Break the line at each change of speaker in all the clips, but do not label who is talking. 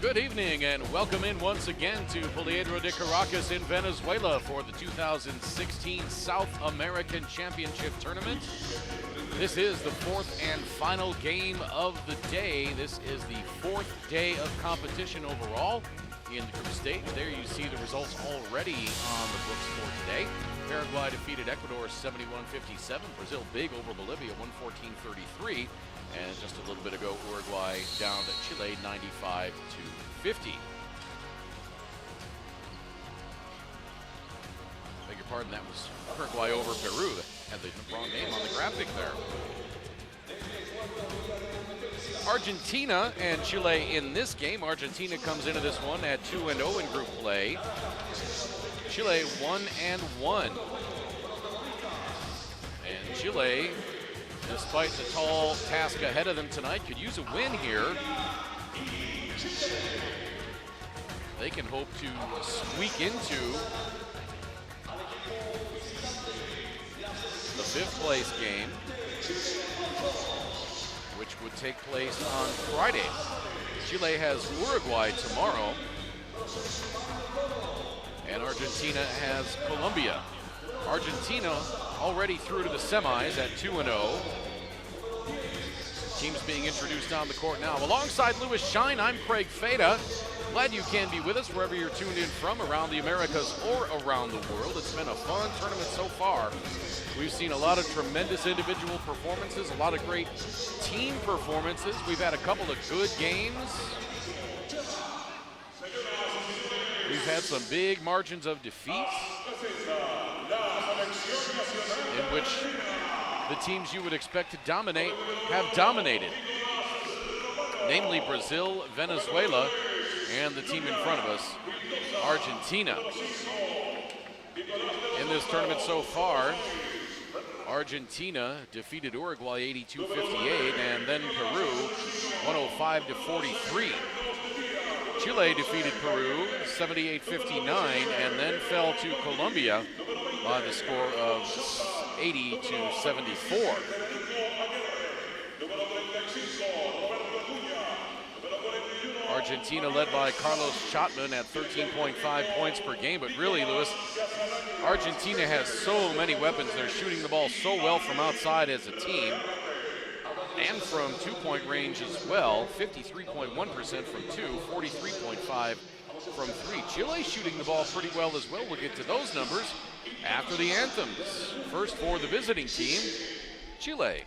Good evening and welcome in once again to Poliedro de Caracas in Venezuela for the 2016 South American Championship Tournament. This is the fourth and final game of the day. This is the fourth day of competition overall in the group stage. There you see the results already on the books for today. Paraguay defeated Ecuador 71-57. Brazil big over Bolivia 114-33. And just a little bit ago, Uruguay down to Chile 95-50. Beg your pardon, that was Uruguay over Peru. Had the wrong name on the graphic there. Argentina and Chile in this game. Argentina comes into this one at 2-0 in group play. Chile 1-1. And Chile, despite the tall task ahead of them tonight, could use a win here. They can hope to squeak into the fifth place game, which would take place on Friday. Chile has Uruguay tomorrow, and Argentina has Colombia. Argentina already through to the semis at 2-0. Teams being introduced on the court now. Alongside Lewis Shine, I'm Craig Feda. Glad you can be with us wherever you're tuned in from, around the Americas or around the world. It's been a fun tournament so far. We've seen a lot of tremendous individual performances, a lot of great team performances. We've had a couple of good games. We've had some big margins of defeat, in which the teams you would expect to dominate have dominated, namely Brazil, Venezuela, and the team in front of us, Argentina. In this tournament so far, Argentina defeated Uruguay 82-58, and then Peru 105-43. Chile defeated Peru 78-59, and then fell to Colombia by the score of 80-74. Argentina led by Carlos Chapman at 13.5 points per game, but really, Lewis, Argentina has so many weapons. They're shooting the ball so well from outside as a team, and from two-point range as well. 53.1% from two, 43.5 from three. Chile shooting the ball pretty well as well. We'll get to those numbers after the anthems. First for the visiting team, Chile.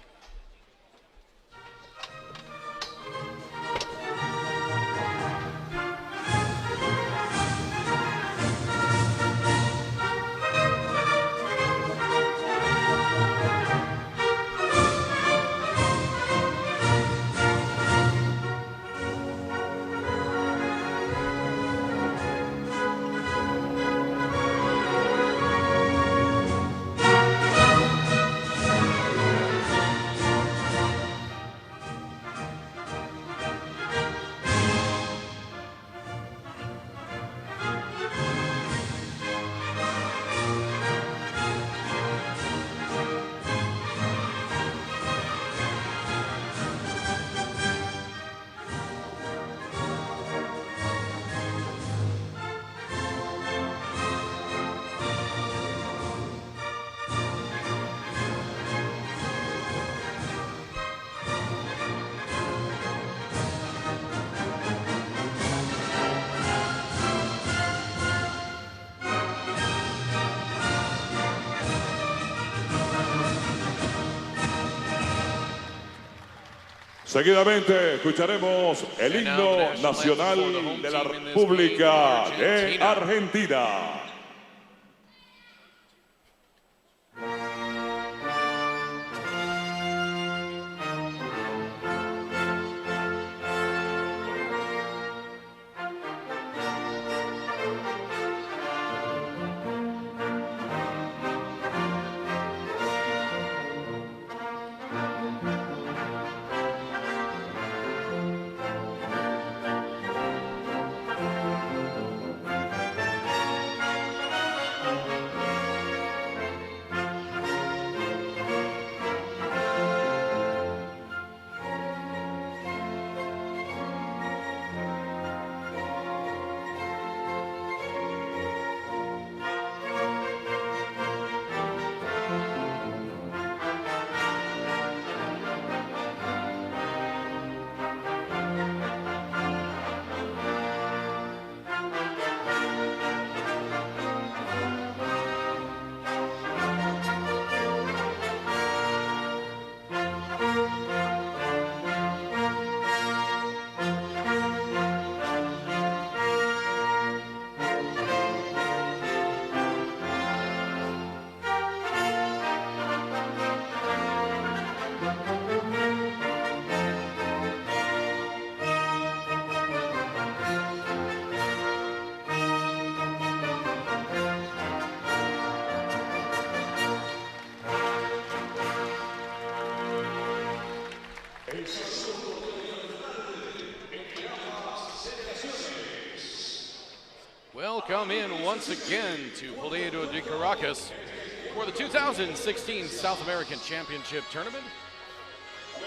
Seguidamente escucharemos el himno nacional de la República de Argentina.
Welcome in once again to Poliedro de Caracas for the 2016 South American Championship Tournament.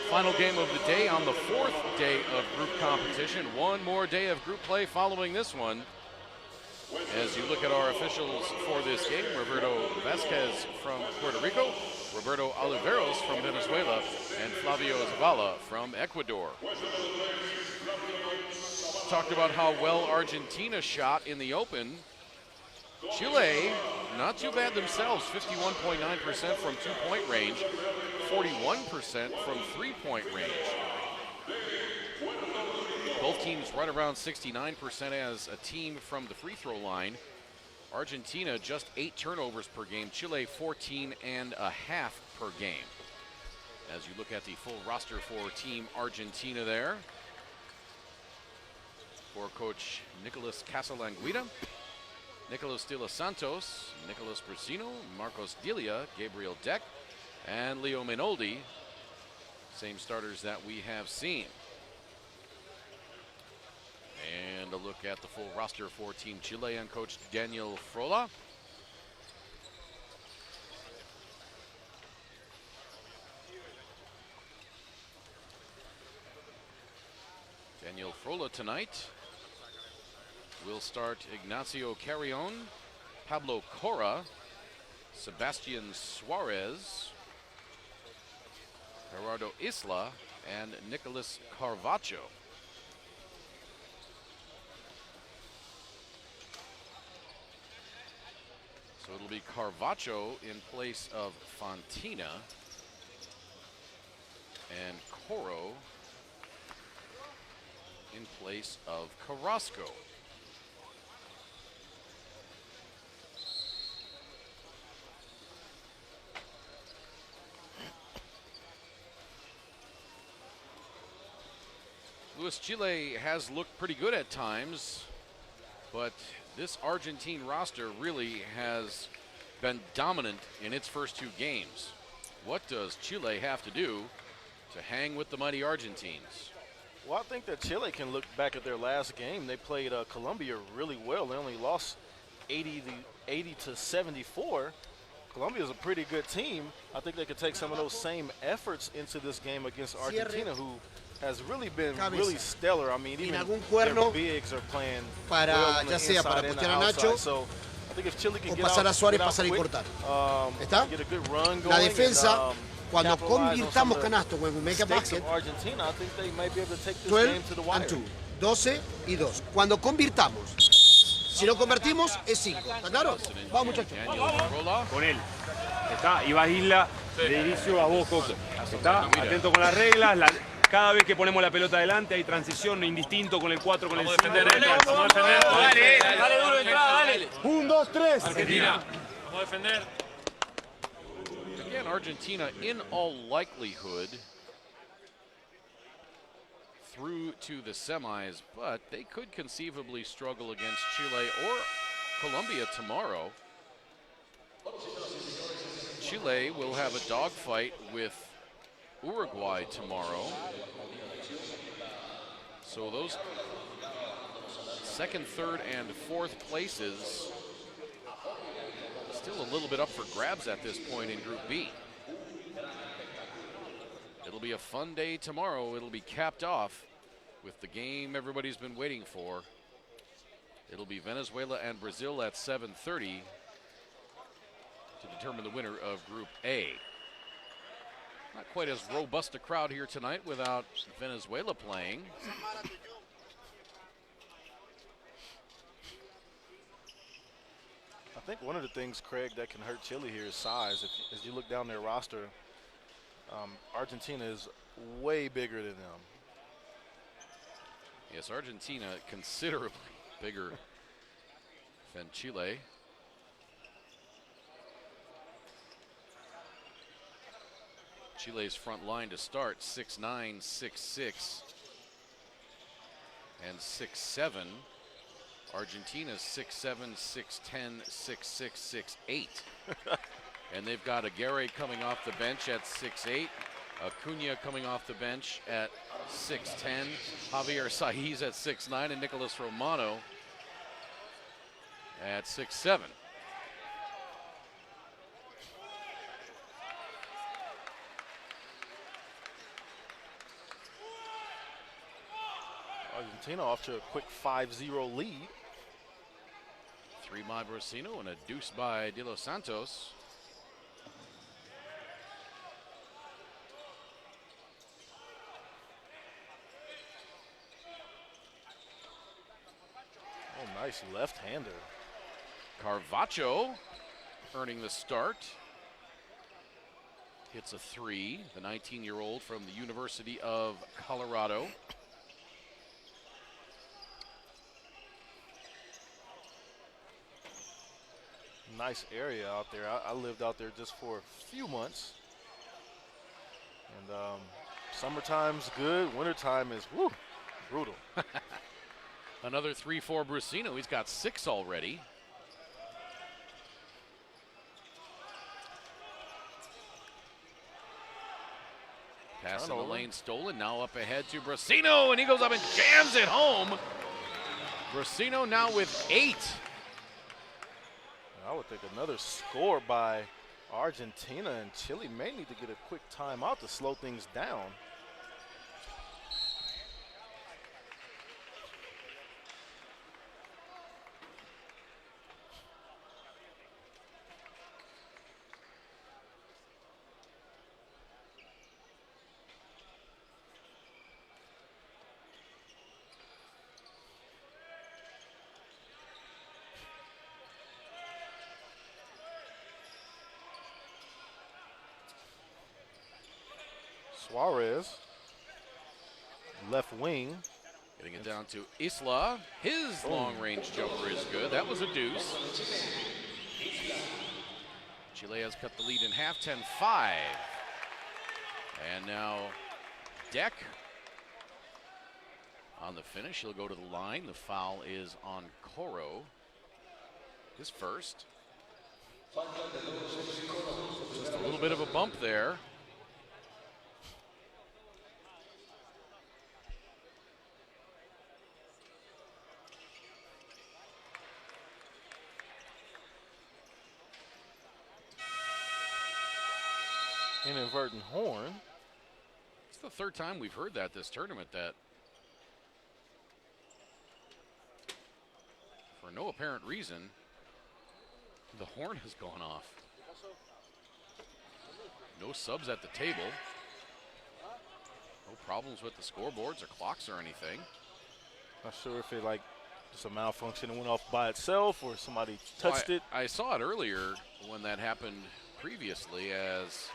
Final game of the day on the fourth day of group competition. One more day of group play following this one. As you look at our officials for this game, Roberto Vasquez from Puerto Rico, Roberto Oliveros from Venezuela, and Flavio Zavala from Ecuador. Talked about how well Argentina shot in the Open. Chile, not too bad themselves, 51.9% from two-point range, 41% from three-point range. Both teams right around 69% as a team from the free throw line. Argentina just 8 turnovers per game, Chile 14.5 per game. As you look at the full roster for Team Argentina there. For Coach Nicolas Casalanguida, Nicolas de los Santos, Nicolas Brasino, Marcos Delia, Gabriel Deck, and Leo Minoldi. Same starters that we have seen. And a look at the full roster for Team Chile and Coach Daniel Frola. Daniel Frola tonight will start Ignacio Carrion, Pablo Cora, Sebastian Suarez, Gerardo Isla, and Nicolas Carvacho. So it'll be Carvacho in place of Fontina, and Coro in place of Carrasco. Luis, Chile has looked pretty good at times, but this Argentine roster really has been dominant in its first 2 games. What does Chile have to do to hang with the mighty Argentines?
Well, I think that Chile can look back at their last game. They played Colombia really well. They only lost 80 to 74. Colombia's a pretty good team. I think they could take some of those same efforts into this game against Argentina, who has really been really stellar. I mean, even their bigs are playing
para,
well on
ya
the
sea
inside
para
and the
postear a Nacho,
outside. So I think if Chile can
o
get
pasar a
out,
Suárez,
get out
pasar y
quick,
cortar. ¿Está?
get a good run going
La defensa,
and,
cuando
capitalize on some
convirtamos
of the
canastos, when we make a
mistakes
basket,
of Argentina, I think they might be able to take this
12
game to the wire.
and 2, 12 y 2. Cuando convirtamos, si no convertimos, es 5. ¿Está claro? Vamos, muchachos.
Con él. Está, y vas Isla de inicio a vos, Coco. Está, atento con las reglas. Cada vez que ponemos la pelota adelante hay transición, indistinto con el 4, con el 5.
Vamos a defender.
Dale duro, entrada, dale. 1, 2, 3.
Argentina. Vamos a defender.
Again, Argentina, in all likelihood, through to the semis, but they could conceivably struggle against Chile or Colombia tomorrow. Chile will have a dogfight with Uruguay tomorrow. So those second, third, and fourth places still a little bit up for grabs at this point in Group B. It'll be a fun day tomorrow. It'll be capped off with the game everybody's been waiting for. It'll be Venezuela and Brazil at 7:30 to determine the winner of Group A. Not quite as robust a crowd here tonight without Venezuela playing.
I think one of the things, Craig, that can hurt Chile here is size. As you look down their roster, Argentina is way bigger than them.
Yes, Argentina considerably bigger than Chile. Chile's front line to start, 6'9", 6'6", and 6'7". Argentina's 6'7", 6'10", 6'6", 6'8". And they've got Aguirre coming off the bench at 6'8", Acuna coming off the bench at 6'10", Javier Saiz at 6'9", and Nicolas Romano at 6-7.
Argentina off to a quick 5-0 lead.
3 by Brasino and a deuce by De Los Santos.
Oh, nice left-hander.
Carvacho earning the start. Hits a 3, the 19-year-old from the University of Colorado.
Nice area out there. I lived out there just for a few months. And summertime's good. Wintertime is brutal.
Another 3 for Brasino. He's got 6 already. Pass in the lane stolen. Now up ahead to Brasino, and he goes up and jams it home. Brasino now with 8.
I would think another score by Argentina, and Chile may need to get a quick timeout to slow things down. Suarez, left wing.
Getting it down to Isla. His long-range jumper is good. That was a deuce. Chile has cut the lead in half, 10-5. And now Deck on the finish. He'll go to the line. The foul is on Coro. His first. Just a little bit of a bump there.
Inadvertent horn.
It's the 3rd time we've heard that this tournament, that for no apparent reason, the horn has gone off. No subs at the table. No problems with the scoreboards or clocks or anything.
Not sure if it just a malfunction and went off by itself or somebody touched it.
I saw it earlier when that happened previously, as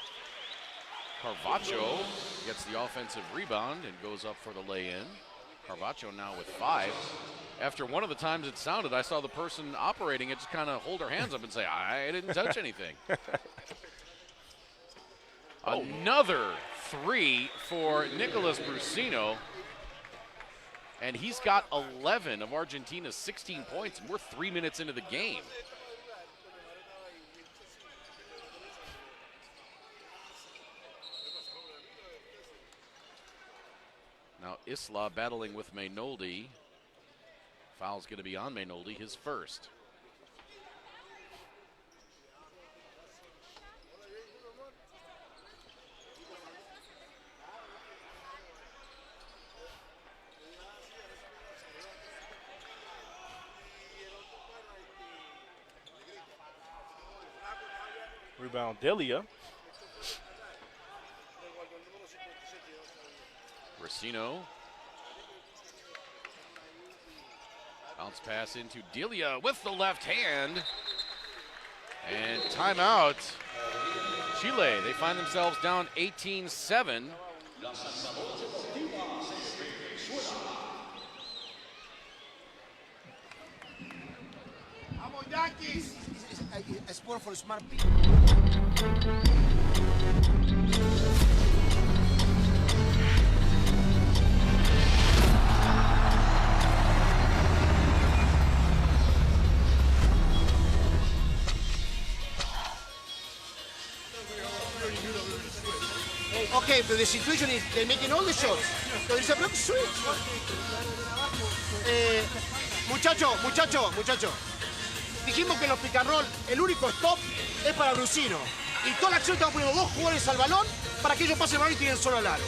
Carvacho gets the offensive rebound and goes up for the lay-in. Carvacho now with 5. After one of the times it sounded, I saw the person operating it just kind of hold their hands up and say, I didn't touch anything. Another 3 for Nicolas Brasino. And he's got 11 of Argentina's 16 points, and we're 3 minutes into the game. Now Isla battling with Mainoldi. Foul's going to be on Mainoldi, his first.
Rebound Delia.
Brasino. Bounce pass into Delia with the left hand. And timeout. Chile, they find themselves down 18-7.
A sport for smart people. Okay, but the situation is they're making all the shots. So there's a block switch. Muchacho. Dijimos que en los pick and roll el único stop es para Brusino. Y toda la acción estamos poniendo 2 jugadores al balón para que ellos pasen el balón y tiren solo al aro.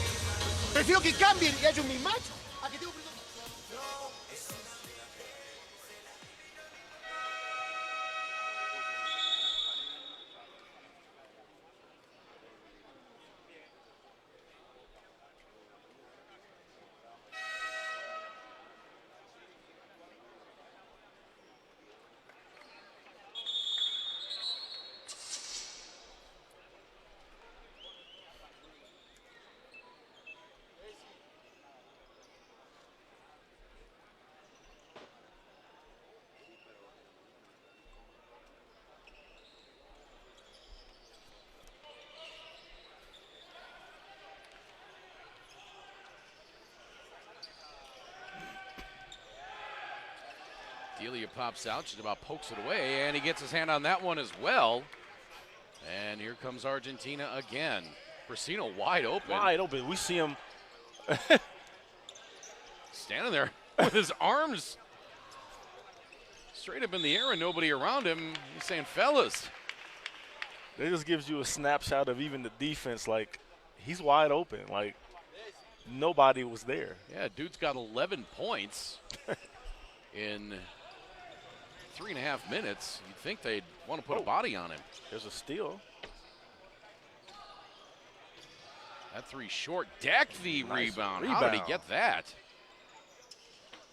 Prefiero que cambien y haya un mismatch a que tengo...
Delia pops out, just about pokes it away, and he gets his hand on that one as well. And here comes Argentina again. Brusino wide open.
Wide open. We see him
standing there with his arms straight up in the air and nobody around him. He's saying, fellas.
It just gives you a snapshot of even the defense. Like, he's wide open. Like, nobody was there.
Yeah, dude's got 11 points in 3.5 minutes. You'd think they'd want to put a body on him.
There's a steal.
That three short. Decked the
Nice
rebound. How did he
rebound.
get that?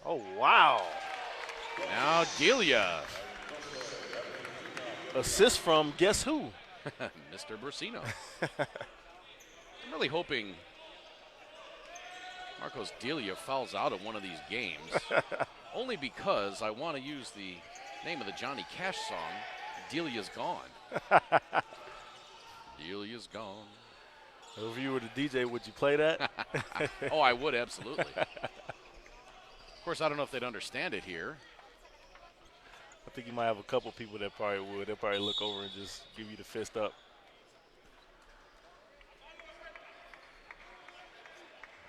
Oh, wow.
Now Delia.
Assist from guess who?
Mr. Brusino. I'm really hoping Marcos Delia fouls out of one of these games. Only because I want to use the name of the Johnny Cash song, Delia's Gone. Delia's gone.
If you were the DJ, would you play that?
Oh, I would, absolutely. Of course, I don't know if they'd understand it here.
I think you might have a couple people that probably would. They'll probably look over and just give you the fist up.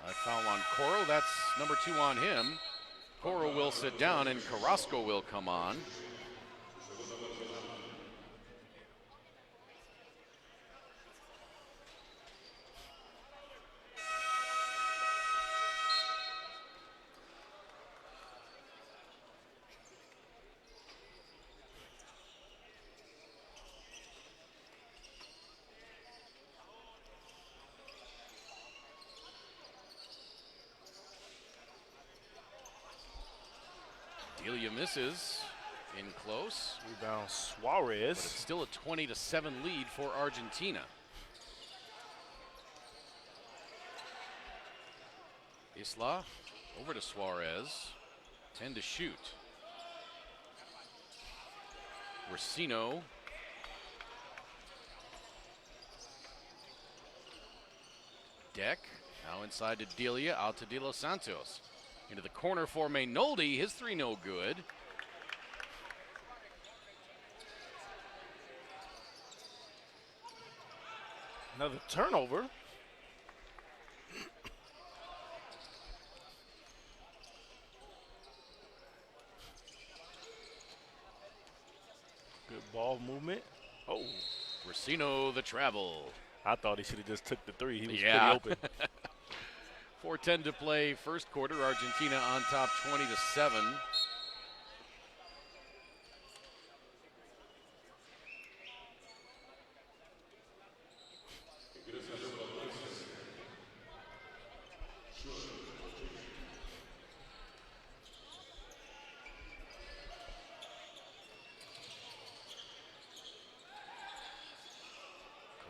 A foul on Coro. That's number 2 on him. Coro will sit down, and Carrasco will come on. Delia misses in close.
Rebound
But it's
Suarez.
still a 20-7 lead for Argentina. Isla over to Suarez. 10 to shoot. Brusino. Deck. Now inside to Delia. Out to De Los Santos. Into the corner for Mainoldi. His three no good.
Another turnover. Good ball movement. Oh,
Brusino the travel.
I thought he should have just took the three. He was
Yeah.
pretty open.
4:10 to play first quarter. Argentina on top 20-7.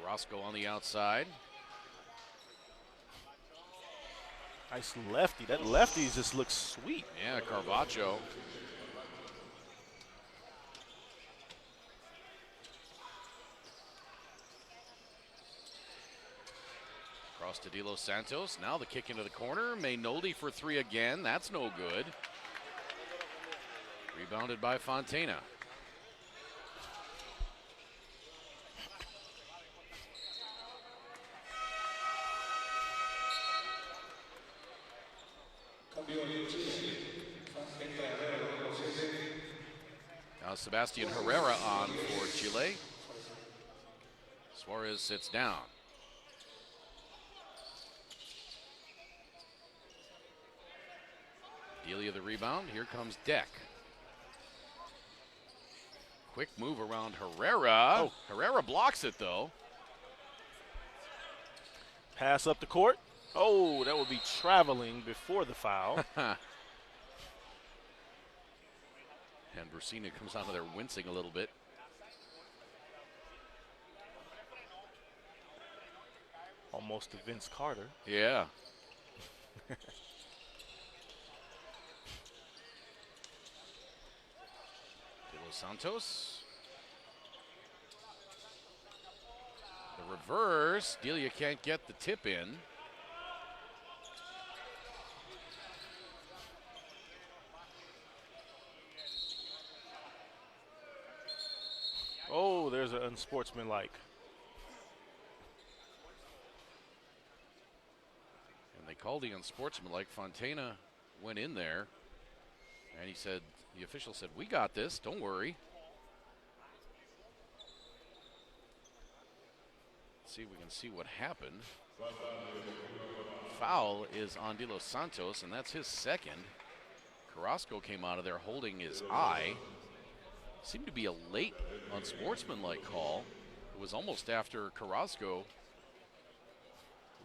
Carrasco on the outside.
Nice lefty. That lefty just looks sweet.
Yeah, Carvacho. Cross to De Los Santos. Now the kick into the corner. Mainoldi for three again. That's no good. Rebounded by Fontana. Sebastian Herrera on for Chile. Suarez sits down. Delia the rebound. Here comes Deck. Quick move around Herrera.
Oh.
Herrera blocks it though.
Pass up the court. Oh, that would be traveling before the foul.
And Brusina comes out of there wincing a little bit.
Almost to Vince Carter.
Yeah. De Los Santos. The reverse. Delia can't get the tip in.
Oh, there's an unsportsmanlike.
And they called the unsportsmanlike. Fontana went in there, and he said, the official said, "We got this, don't worry." Let's see if we can see what happened. Foul is on De Los Santos, and that's his second. Carrasco came out of there holding his eye. Seemed to be a late unsportsmanlike call. It was almost after Carrasco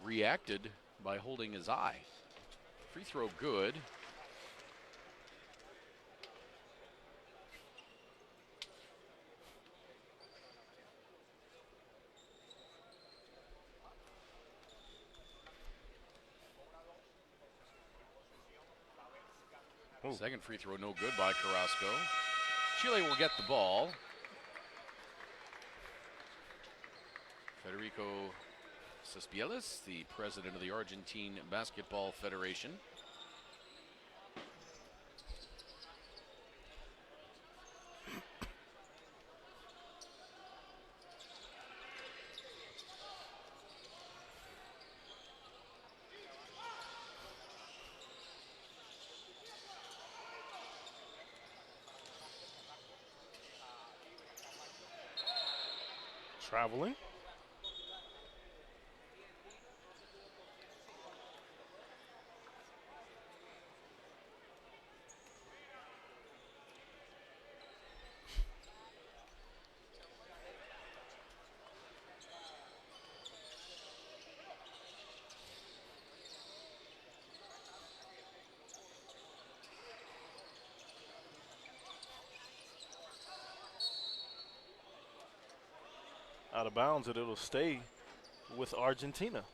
reacted by holding his eye. Free throw good. Second free throw no good by Carrasco. Chile will get the ball. Federico Cespielis, the president of the Argentine Basketball Federation.
Traveling. Out of bounds, and it'll stay with Argentina.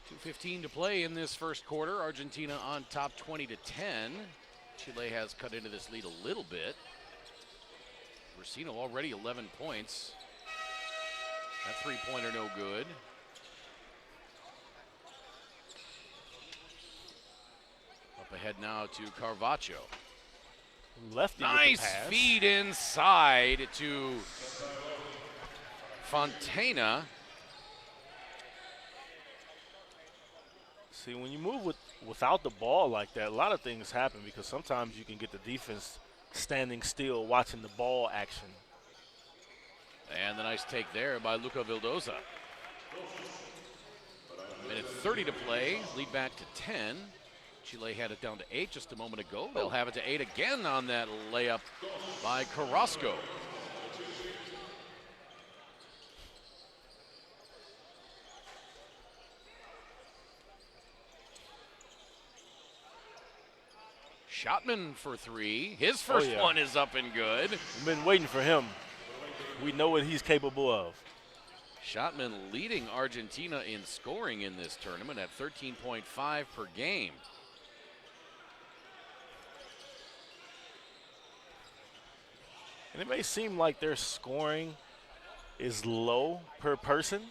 .2:15 to play in this first quarter. Argentina on top 20-10. Chile has cut into this lead a little bit. Racino already 11 points. That three-pointer no good. Up ahead now to Carvacho.
Lefty
Nice
with the pass.
feed inside to Fontana.
See, when you move without the ball like that, a lot of things happen because sometimes you can get the defense standing still watching the ball action.
And the nice take there by Luca Vildoza. Minute 30 to play, lead back to 10. Chile had it down to 8 just a moment ago. They'll have it to 8 again on that layup by Carrasco. Shotman for three. His first one is up and good.
We've been waiting for him. We know what he's capable of.
Shotman leading Argentina in scoring in this tournament at 13.5 per game.
And it may seem like their scoring is low per person.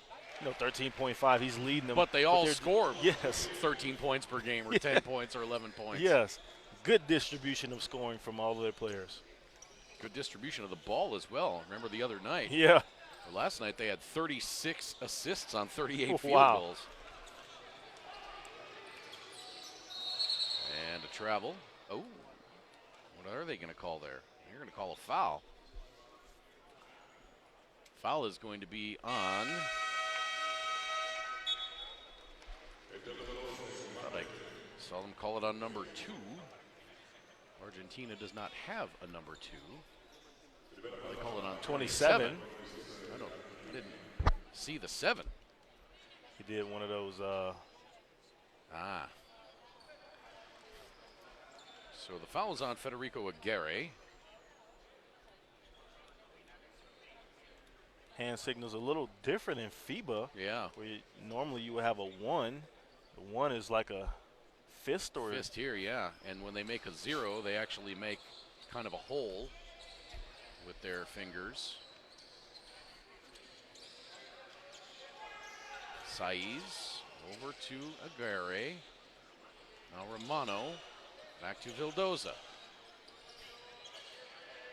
You know, 13.5, he's leading them.
But they all score 13 points per game or 10 points or 11 points.
Yes, good distribution of scoring from all of their players.
Good distribution of the ball as well. Remember the other night?
Yeah.
Or last night they had 36 assists on 38 field goals. travel. Oh, what are they going to call there? You're going to call a foul. Foul is going to be on. Thought I saw them call it on number 2. Argentina does not have a number 2. They call it on 27. I didn't see the 7.
He did one of those.
So the foul is on Federico Aguirre.
Hand signal's a little different in FIBA.
Yeah.
Where normally you would have a 1. The 1 is like a fist or
fist here, yeah. And when they make a 0, they actually make kind of a hole with their fingers. Saiz over to Aguirre. Now Romano back to Vildoza.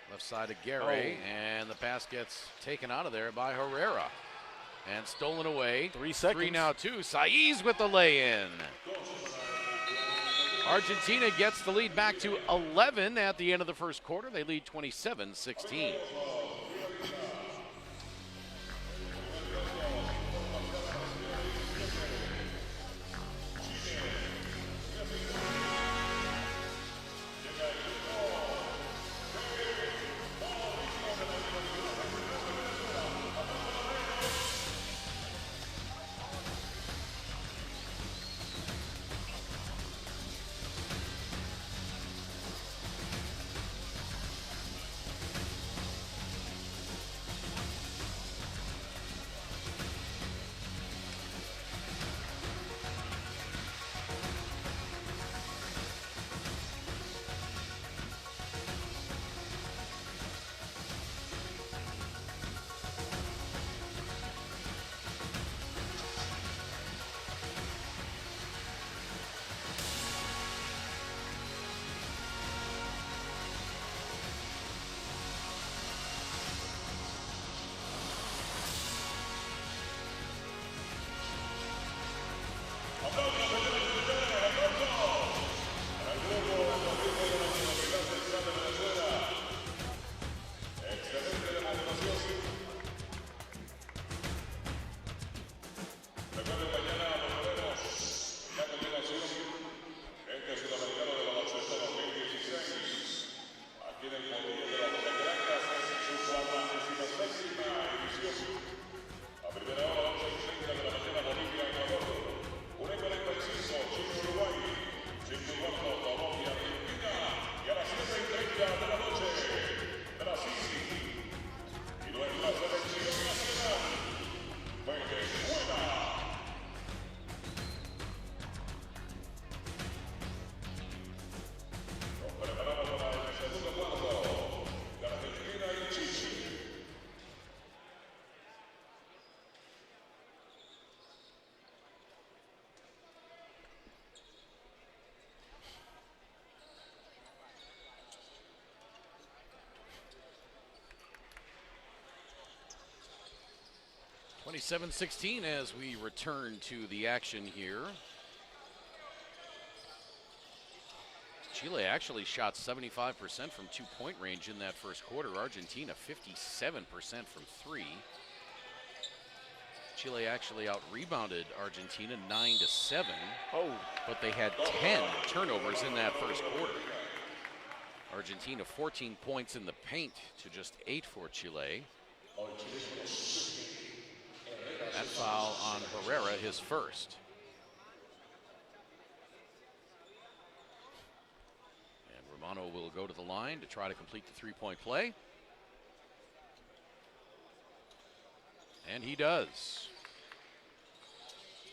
Left side Aguirre, and the pass gets taken out of there by Herrera. And stolen away.
3 seconds.
3 now, 2. Saiz with the lay-in. Argentina gets the lead back to 11 at the end of the first quarter. They lead 27-16. (27-16) as we return to the action here. Chile actually shot 75% from two-point range in that first quarter. Argentina 57% from 3. Chile actually out-rebounded Argentina 9-7.
Oh.
But they had 10 turnovers in that first quarter. Argentina 14 points in the paint to just 8 for Chile. That foul on Herrera, his first. And Romano will go to the line to try to complete the three-point play. And he does.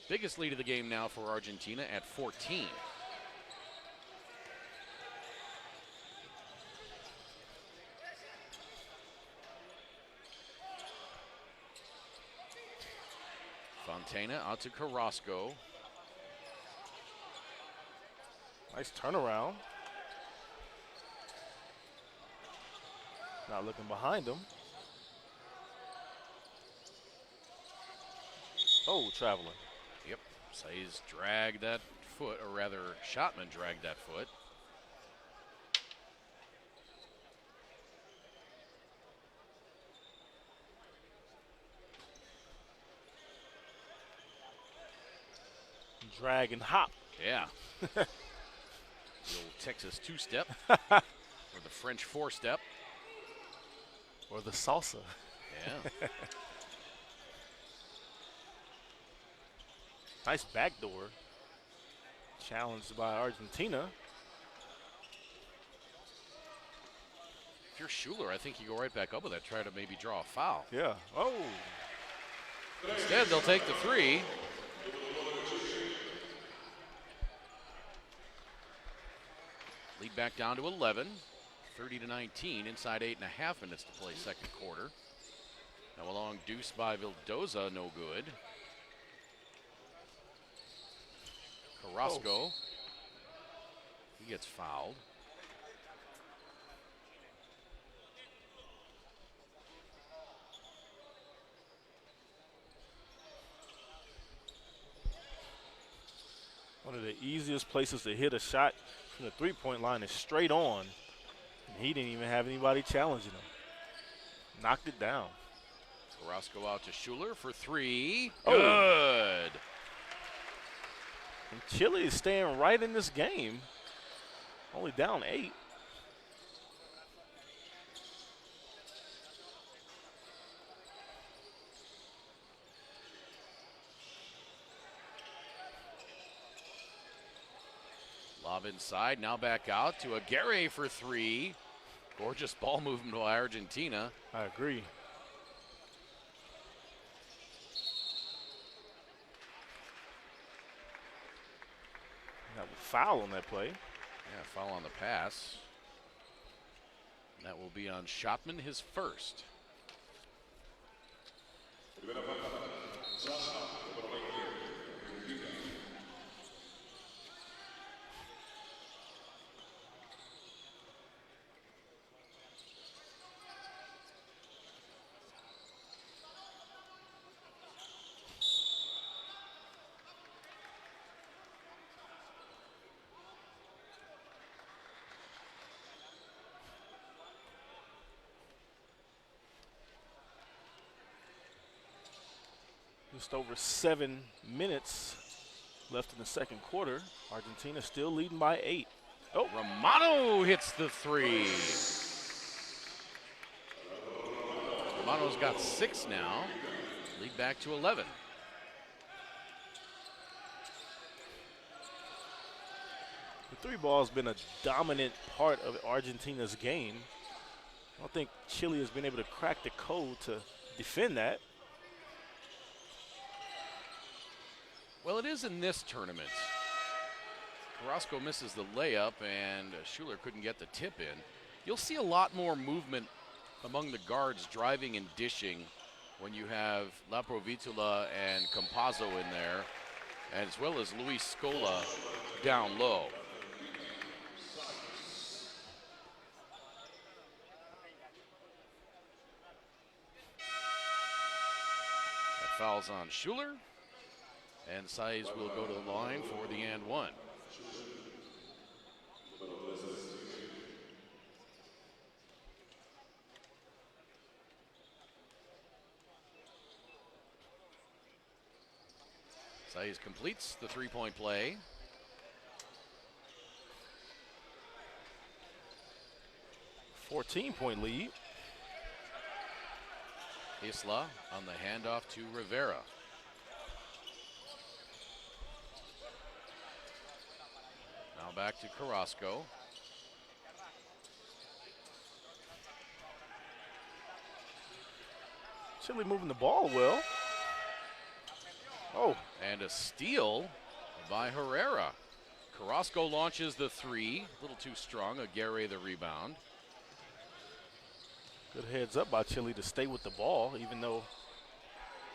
Biggest lead of the game now for Argentina at 14. Fontana out to Carrasco.
Nice turnaround. Not looking behind him. Oh, traveling.
Yep. Saiz dragged that foot, or rather, Schottman dragged that foot.
Drag and hop.
Yeah. The old Texas two-step or the French four-step.
Or the salsa.
Yeah.
Nice backdoor. Challenged by Argentina.
If you're Schuler, I think you go right back up with that, try to maybe draw a foul.
Yeah. Oh.
Instead, they'll take the three. Lead back down to 11, 30-19, inside 8.5 minutes to play second quarter. Now a long deuce by Vildoza, no good. Carrasco, he gets fouled.
One of the easiest places to hit a shot from the three-point line is straight on. And he didn't even have anybody challenging him. Knocked it down.
Carrasco out to Schuler for three.
Oh.
Good.
And Chile is staying right in this game. Only down 8.
Lob inside, now back out to Aguirre for three. Gorgeous ball movement by Argentina.
I agree. That was foul on that play.
Yeah, foul on the pass. And that will be on Schottman, his first.
Just over 7 minutes left in the second quarter. Argentina still leading by 8.
Oh, Romano hits the three. Romano's got 6 now. Lead back to 11.
The three ball has been a dominant part of Argentina's game. I don't think Chile has been able to crack the code to defend that.
Well, it is in this tournament. Carrasco misses the layup, and Schuler couldn't get the tip in. You'll see a lot more movement among the guards driving and dishing when you have La Provitola and Campazzo in there, as well as Luis Scola down low. That foul's on Schuler. And Saiz will go to the line for the and one. Saiz completes the three-point play.
A 14-point lead.
Isla on the handoff to Rivera. Now back to Carrasco.
Chile moving the ball well. Oh.
And a steal by Herrera. Carrasco launches the three. A little too strong. Aguirre the rebound.
Good heads up by Chile to stay with the ball, even though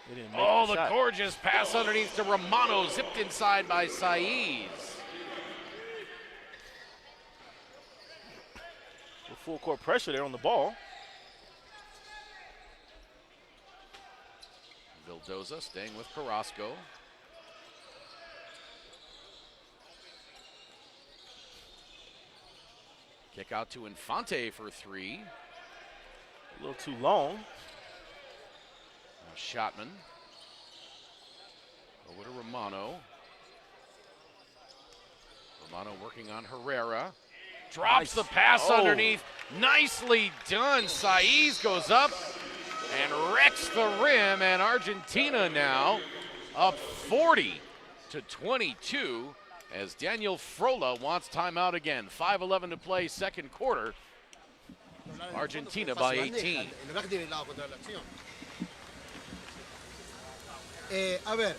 they didn't make
the
shot.
Gorgeous pass underneath to Romano. Zipped inside by Saiz.
With full court pressure there on the ball.
Vildoza staying with Carrasco. Kick out to Infante for three.
A little too long.
Now Schottman. Over to Romano. Romano working on Herrera. Drops the pass underneath. Nicely done. Saiz goes up and wrecks the rim, and Argentina now up 40-22 as Daniel Frola wants timeout again. 5:11 to play, second quarter. Argentina by 18.
A ver,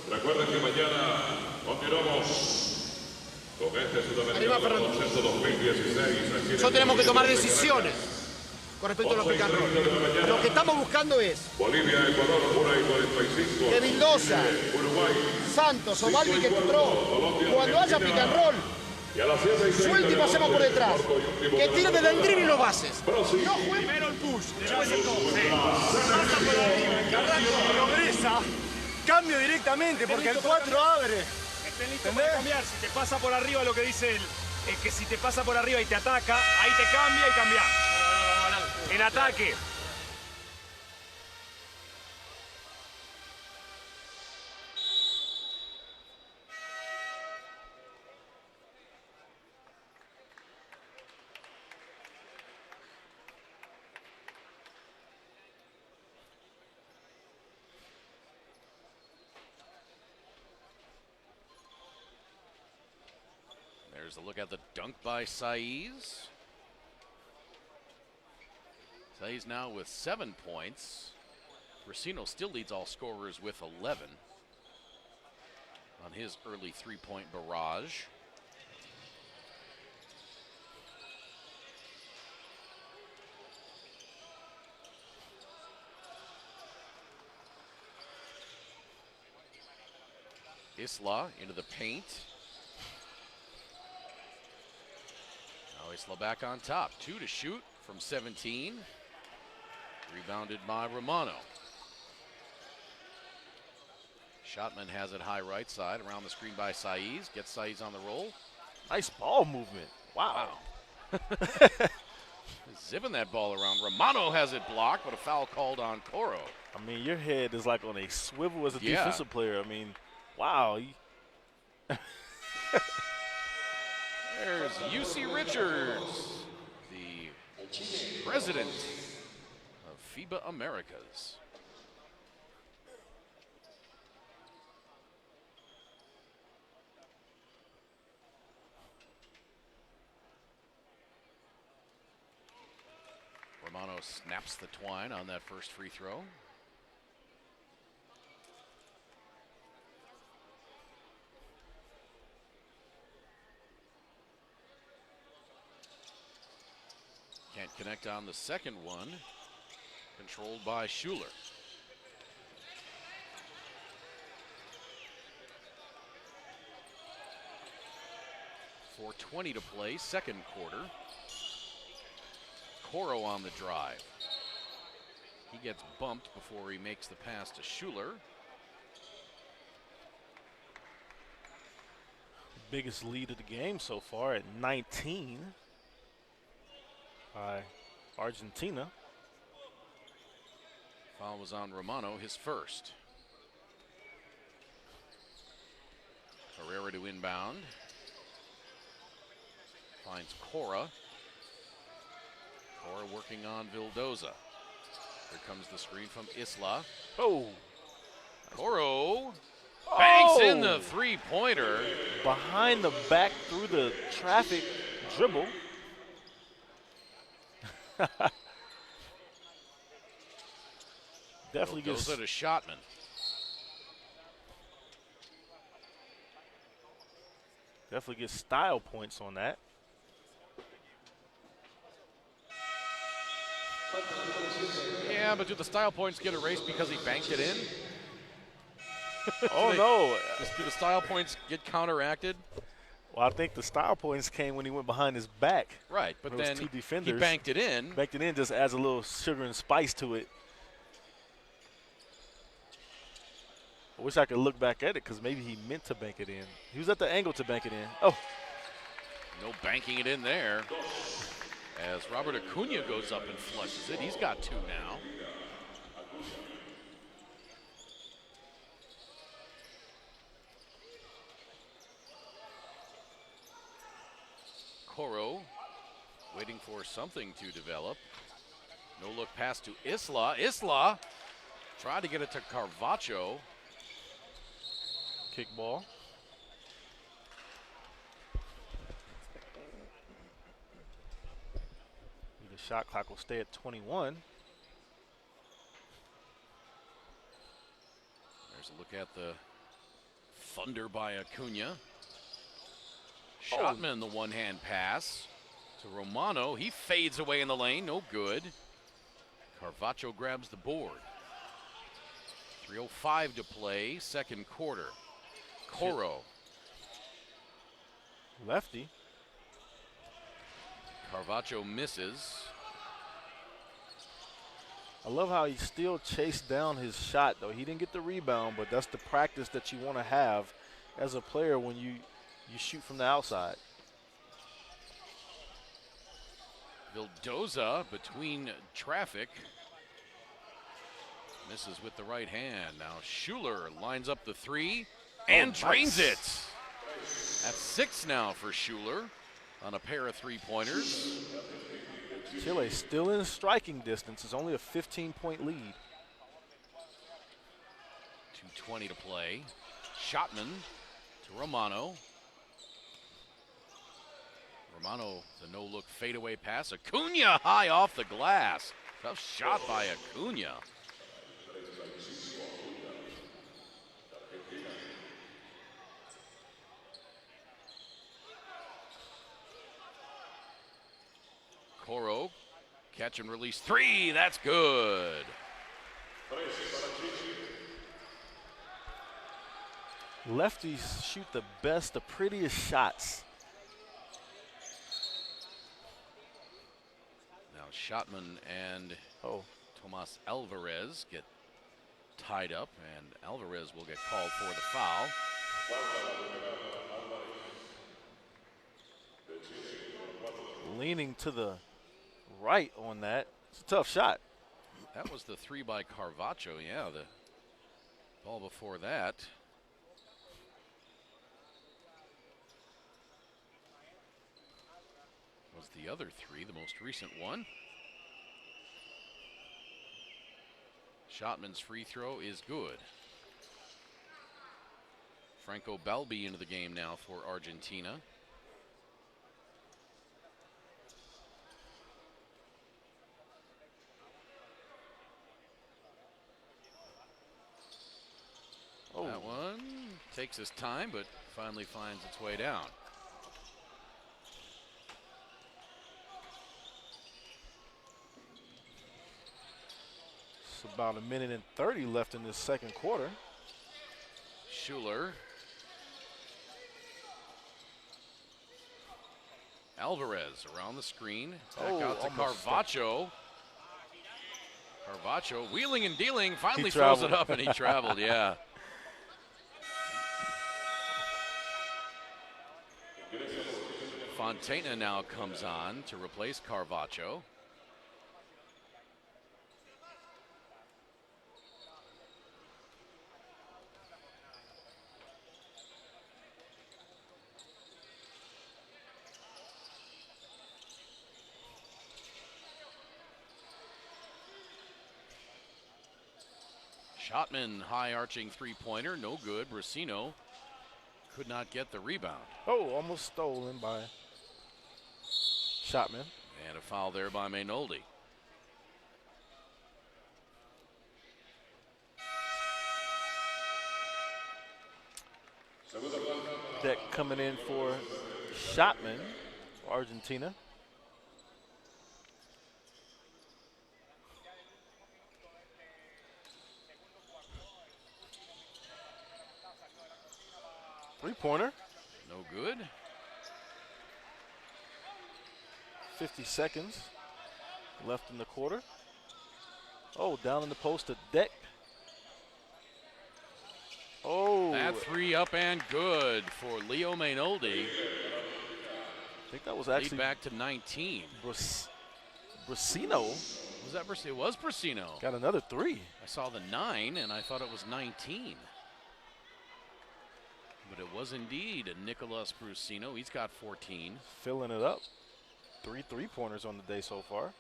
Recuerden que mañana continuamos con este
Arriba,
Sudamericano
Fernando.
Consenso 2016. Aquí en
nosotros tenemos que
el
tomar
Bolivia,
decisiones con respecto a los pick and roll. Lo que estamos buscando es
Bolivia, Ecuador, 1:45.
que Mendoza,
Uruguay.
Santos o Balbi que entró, cuando haya pick and roll,
Y a las 7:30
suelte y pasemos por detrás. Que tire desde el drible y los bases.
Brasil.
Primero el push, después el todo. Pasa por arriba, el carraco progresa, cambio directamente porque el 4 abre. Estén listos para cambiar. Si te pasa por arriba, lo que dice él, es que si te pasa por arriba y te ataca, ahí te cambia y cambia. En ataque.
There's a look at the dunk by Saiz. Saiz now with 7 points. Racino still leads all scorers with 11 on his early three-point barrage. Isla into the paint. Now Isla back on top. 2 to shoot from 17. Rebounded by Romano. Shotman has it high right side around the screen by Saiz. Gets Saiz on the roll.
Nice ball movement. Wow.
Zipping that ball around. Romano has it blocked, but a foul called on Coro.
I mean, your head is like on a swivel as a
Yeah.
defensive player. I mean, wow.
There's UC Richards, the president of FIBA Americas. Romano snaps the twine on that first free throw. Can't connect on the second one. Controlled by Schuler. .420 to play, second quarter. Coro on the drive. He gets bumped before he makes the pass to Schuler.
Biggest lead of the game so far at 19 by Argentina.
Foul was on Romano, his first. Herrera to inbound. Finds Cora. Cora working on Vildoza. Here comes the screen from Isla.
Oh.
Coro banks in the three-pointer.
Behind the back through the traffic dribble. Definitely
Goes
gets
to Shotman.
definitely gets style points on that.
Yeah, but do the style points get erased because he banked it in?
Oh no.
Do the style points get counteracted?
Well, I think the style points came when he went behind his back.
Right, but
There was
then
two
he
defenders.
banked it in.
Backed it in just adds a little sugar and spice to it. I wish I could look back at it because maybe he meant to bank it in. He was at the angle to bank it in. Oh,
No banking it in there. As Robert Acuna goes up and flushes it. He's got two now. Coro waiting for something to develop. No look pass to Isla. Isla tried to get it to Carvacho.
Kick ball. The shot clock will stay at 21.
There's a look at the thunder by Acuna. Schottman, the one-hand pass to Romano. He fades away in the lane, no good. Carvacho grabs the board. 3:05 to play, second quarter. Coro.
Lefty.
Carvacho misses.
I love how he still chased down his shot, though. He didn't get the rebound, but that's the practice that you want to have as a player when you shoot from the outside.
Vildoza between traffic. Misses with the right hand. Now Schuler lines up the three and drains it. That's 6 now for Schuler on a pair of three-pointers.
Chile still in striking distance. It's only a 15-point lead.
2:20 to play. Schottman to Romano. Romano, the no-look fadeaway pass. Acuna high off the glass. Tough shot by Acuna. Coro, catch and release three. That's good.
Lefties shoot the best, the prettiest shots.
Now Schottman and Tomas Alvarez get tied up, and Alvarez will get called for the foul.
Leaning to the right on that. It's a tough shot.
That was the three by Carvacho. Yeah, the ball before that. Was the other three, the most recent one. Schottman's free throw is good. Franco Balbi into the game now for Argentina. That one takes his time, but finally finds its way down.
It's about 1:30 left in this second quarter.
Schuler. Alvarez around the screen. Back out to Carvacho. Carvacho wheeling and dealing, finally throws it up, and he traveled, yeah. Fontana now comes on to replace Carvacho. Schottman, high arching three-pointer, no good. Brasino could not get the rebound.
Oh, almost stolen by Schottman.
And a foul there by Mainoldi.
Deck coming in for Schottman, Argentina. Three-pointer.
No good.
50 seconds left in the quarter. Oh, down in the post to Deck. Oh.
That three up and good for Leo Mainoldi.
I think that was actually
lead back to 19.
Brasino.
Was that Brasino? It was Brasino.
Got another three.
I saw the 9, and I thought it was 19. But it was indeed Nicolas Brusino. He's got 14.
Filling it up. 3 3-pointers on the day so far.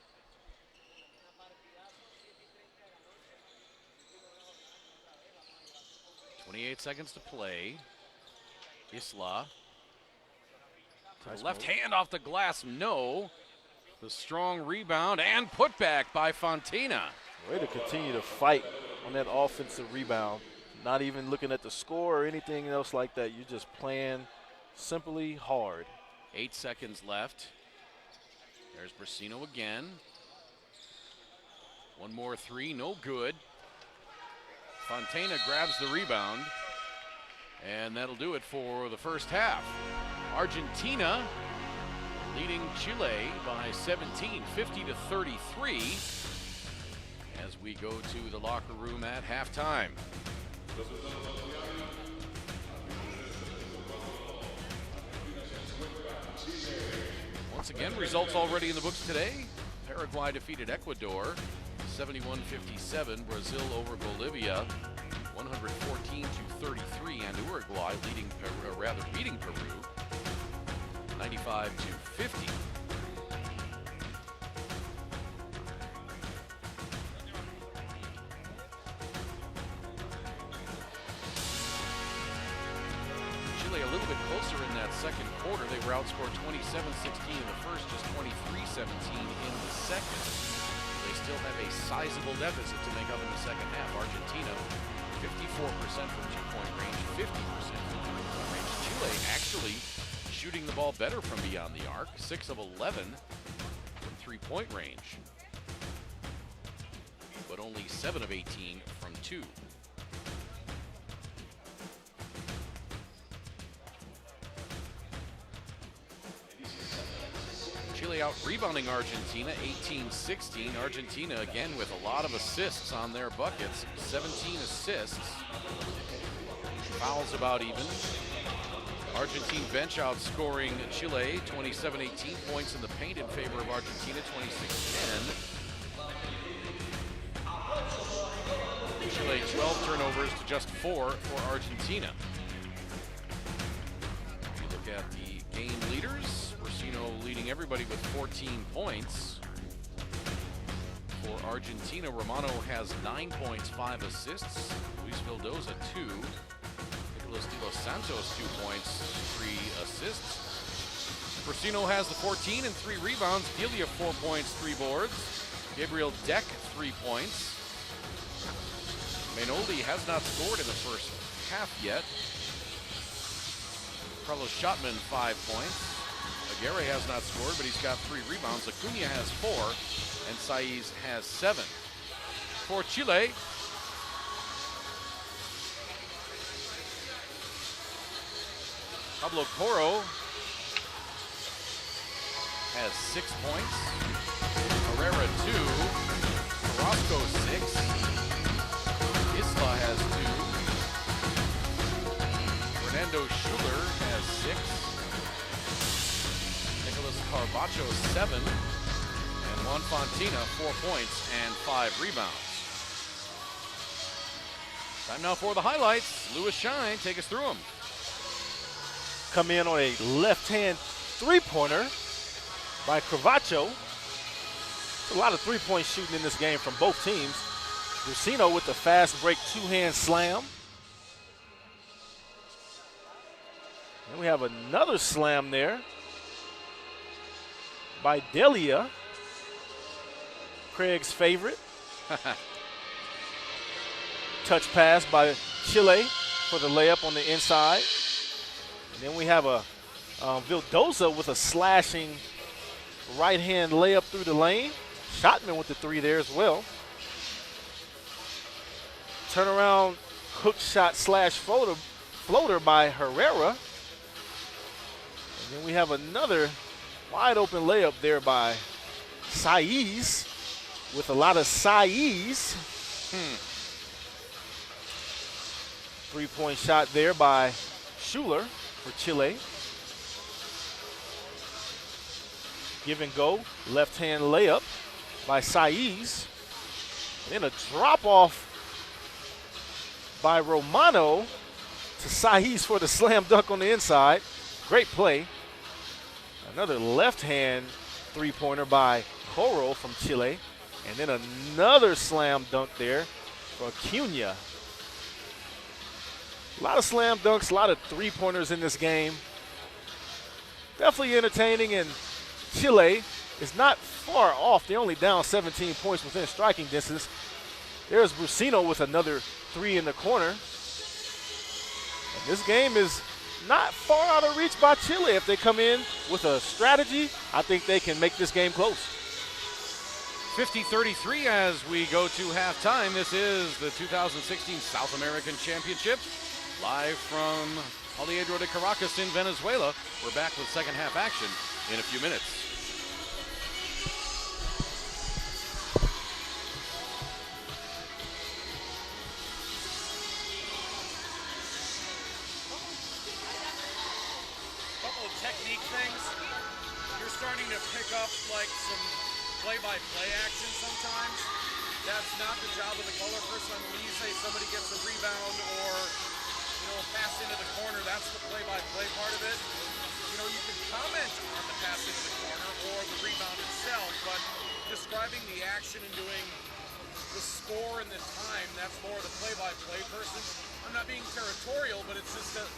.28 seconds to play. Isla. To
Nice
the left
move.
hand off the glass, no. The strong rebound and putback by Fontina.
Way to continue to fight on that offensive rebound. Not even looking at the score or anything else like that. You're just playing simply hard.
8 seconds left. There's Brusino again. One more three, no good. Fontana grabs the rebound, and that'll do it for the first half. Argentina leading Chile by 17, 50-33, as we go to the locker room at halftime. Once again, results already in the books today. Paraguay defeated Ecuador 71-57, Brazil over Bolivia 114-33, and Uruguay beating Peru 95-50. Chile a little bit closer in that second quarter. They were outscored 27-16 in the first, just 23-17 in the second. They still have a sizable deficit to make up in the second half. Argentina, 54% from two-point range, 50% from three-point range. Chile actually shooting the ball better from beyond the arc, 6 of 11 from three-point range, but only 7 of 18 from two. Chile out rebounding Argentina 18-16. Argentina again with a lot of assists on their buckets, 17 assists. Fouls about even. Argentine bench outscoring Chile 27-18, points in the paint in favor of Argentina 26-10. Chile 12 turnovers to just 4 for Argentina. If you look at the game leaders, Brusino leading everybody with 14 points. For Argentina, Romano has 9 points, 5 assists. Luis Vildoza 2. Nicolas de los Santos 2 points, 3 assists. Brusino has the 14 and 3 rebounds. Delia 4 points, 3 boards. Gabriel Deck 3 points. Mainoldi has not scored in the first half yet. Carlos Schottman 5 points. Aguirre has not scored, but he's got 3 rebounds. Acuna has 4, and Saiz has 7. For Chile, Pablo Coro has 6 points. Herrera 2. Carrasco 6. Isla has 2. Fernando Schuler has 6. Nicolas Carvacho 7, and Juan Fontina 4 points and 5 rebounds. Time now for the highlights. Louis Shine, take us through them.
Come in on a left-hand three-pointer by Carvacho. A lot of three-point shooting in this game from both teams. Brusino with the fast break two-hand slam. And we have another slam there by Delia, Craig's favorite. Touch pass by Chile for the layup on the inside. And then we have a Vildoza with a slashing right-hand layup through the lane. Schottman with the 3 there as well. Turnaround hook shot slash floater by Herrera. And then we have another wide open layup there by Saiz with a lot of Saiz. 3-point shot there by Schuler for Chile. Give and go, left-hand layup by Saiz. Then a drop off by Romano to Saiz for the slam dunk on the inside. Great play. Another left-hand three-pointer by Coro from Chile. And then another slam dunk there for Cunha. A lot of slam dunks, a lot of three-pointers in this game. Definitely entertaining, and Chile is not far off. They're only down 17 points within striking distance. There's Brusino with another three in the corner. And this game is not far out of reach by Chile. If they come in with a strategy, I think they can make this game close.
50-33 as we go to halftime. This is the 2016 South American Championship. Live from Poliedro de Caracas in Venezuela. We're back with second half action in a few minutes.
Couple of technique things. You're starting to pick up like some play-by-play action sometimes. That's not the job of the color person. I mean, when you say somebody gets a rebound or pass into the corner, that's the play-by-play part of it. You can comment on the pass into the corner or the rebound itself, but describing the action and doing the score and the time, that's more the play-by-play person. I'm not being territorial, but it's just that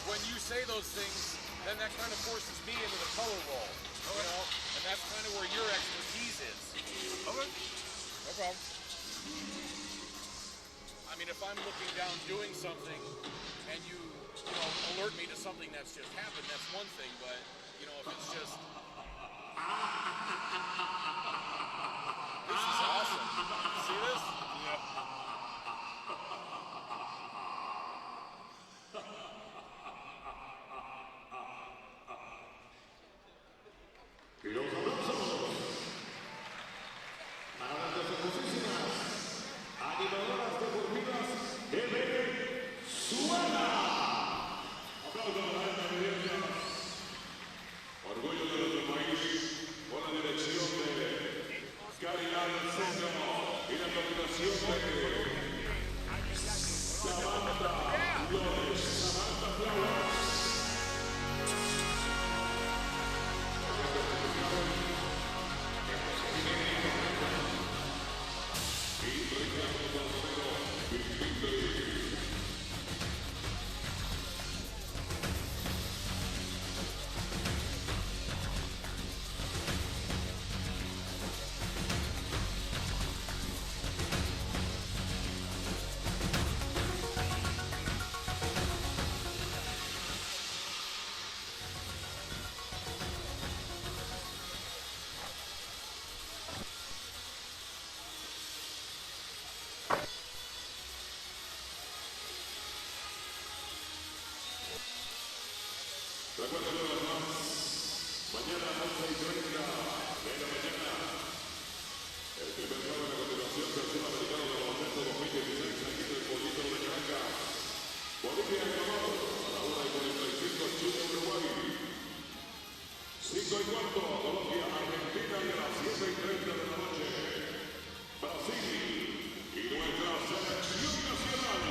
when you say those things, then that kind of forces me into the color role, and that's kind of where your expertise is. Okay. No problem. I mean, if I'm looking down doing something and you alert me to something that's just happened, that's one thing, but, if it's just... This is awesome. See this? Yeah.
Colombia, Argentina y a las 7:30 de la noche. Brasil y nuestra selección nacional.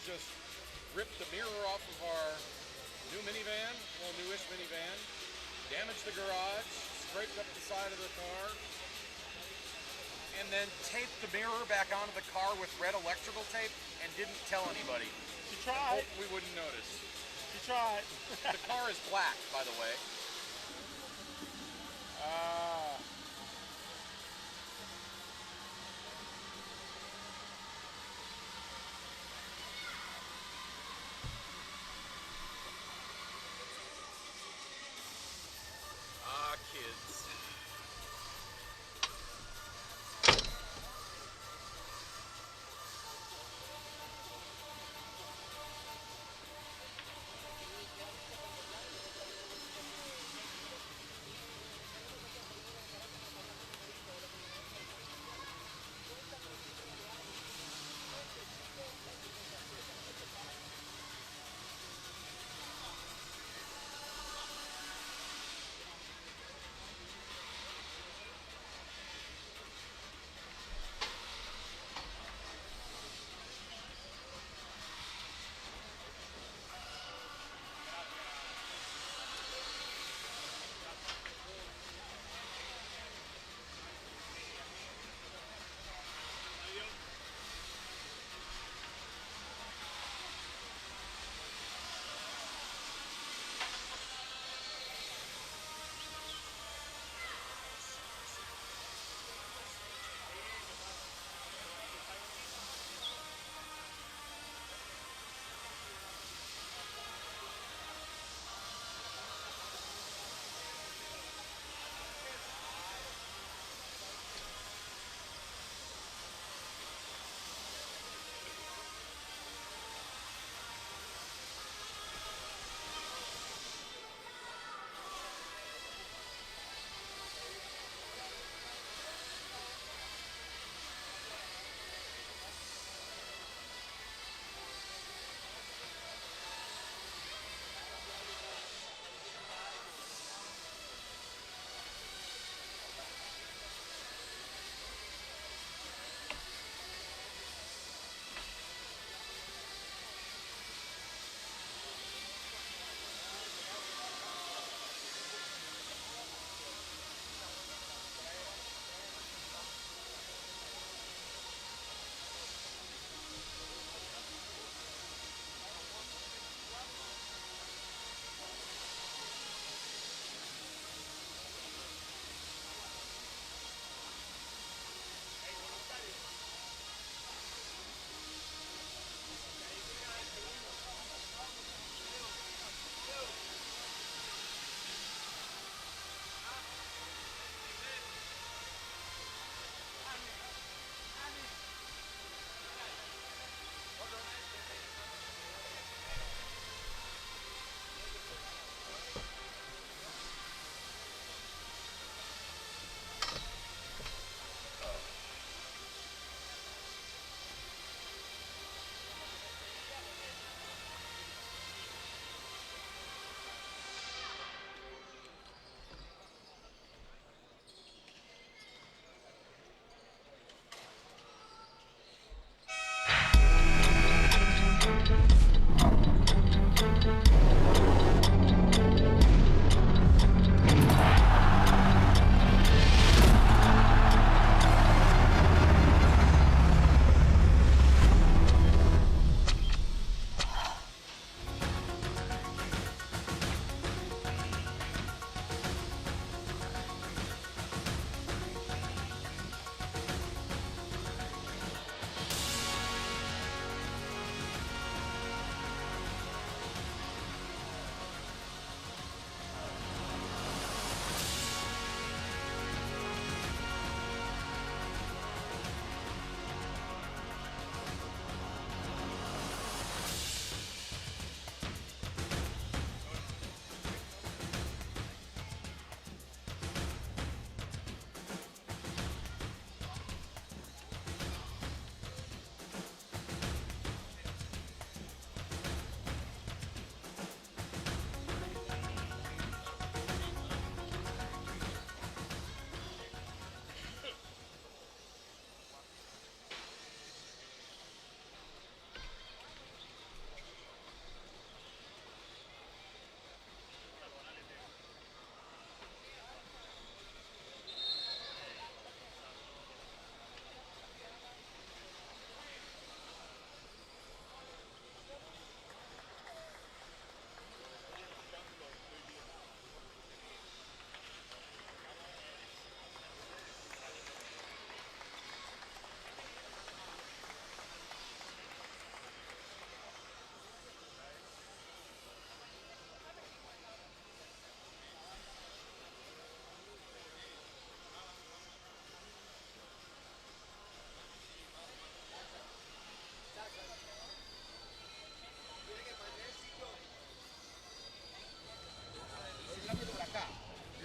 Just ripped the mirror off of our new minivan, well, newish minivan, damaged the garage, scraped up the side of the car, and then taped the mirror back onto the car with red electrical tape and didn't tell anybody.
She tried.
We wouldn't notice.
She tried.
The car is black, by the way. Kids.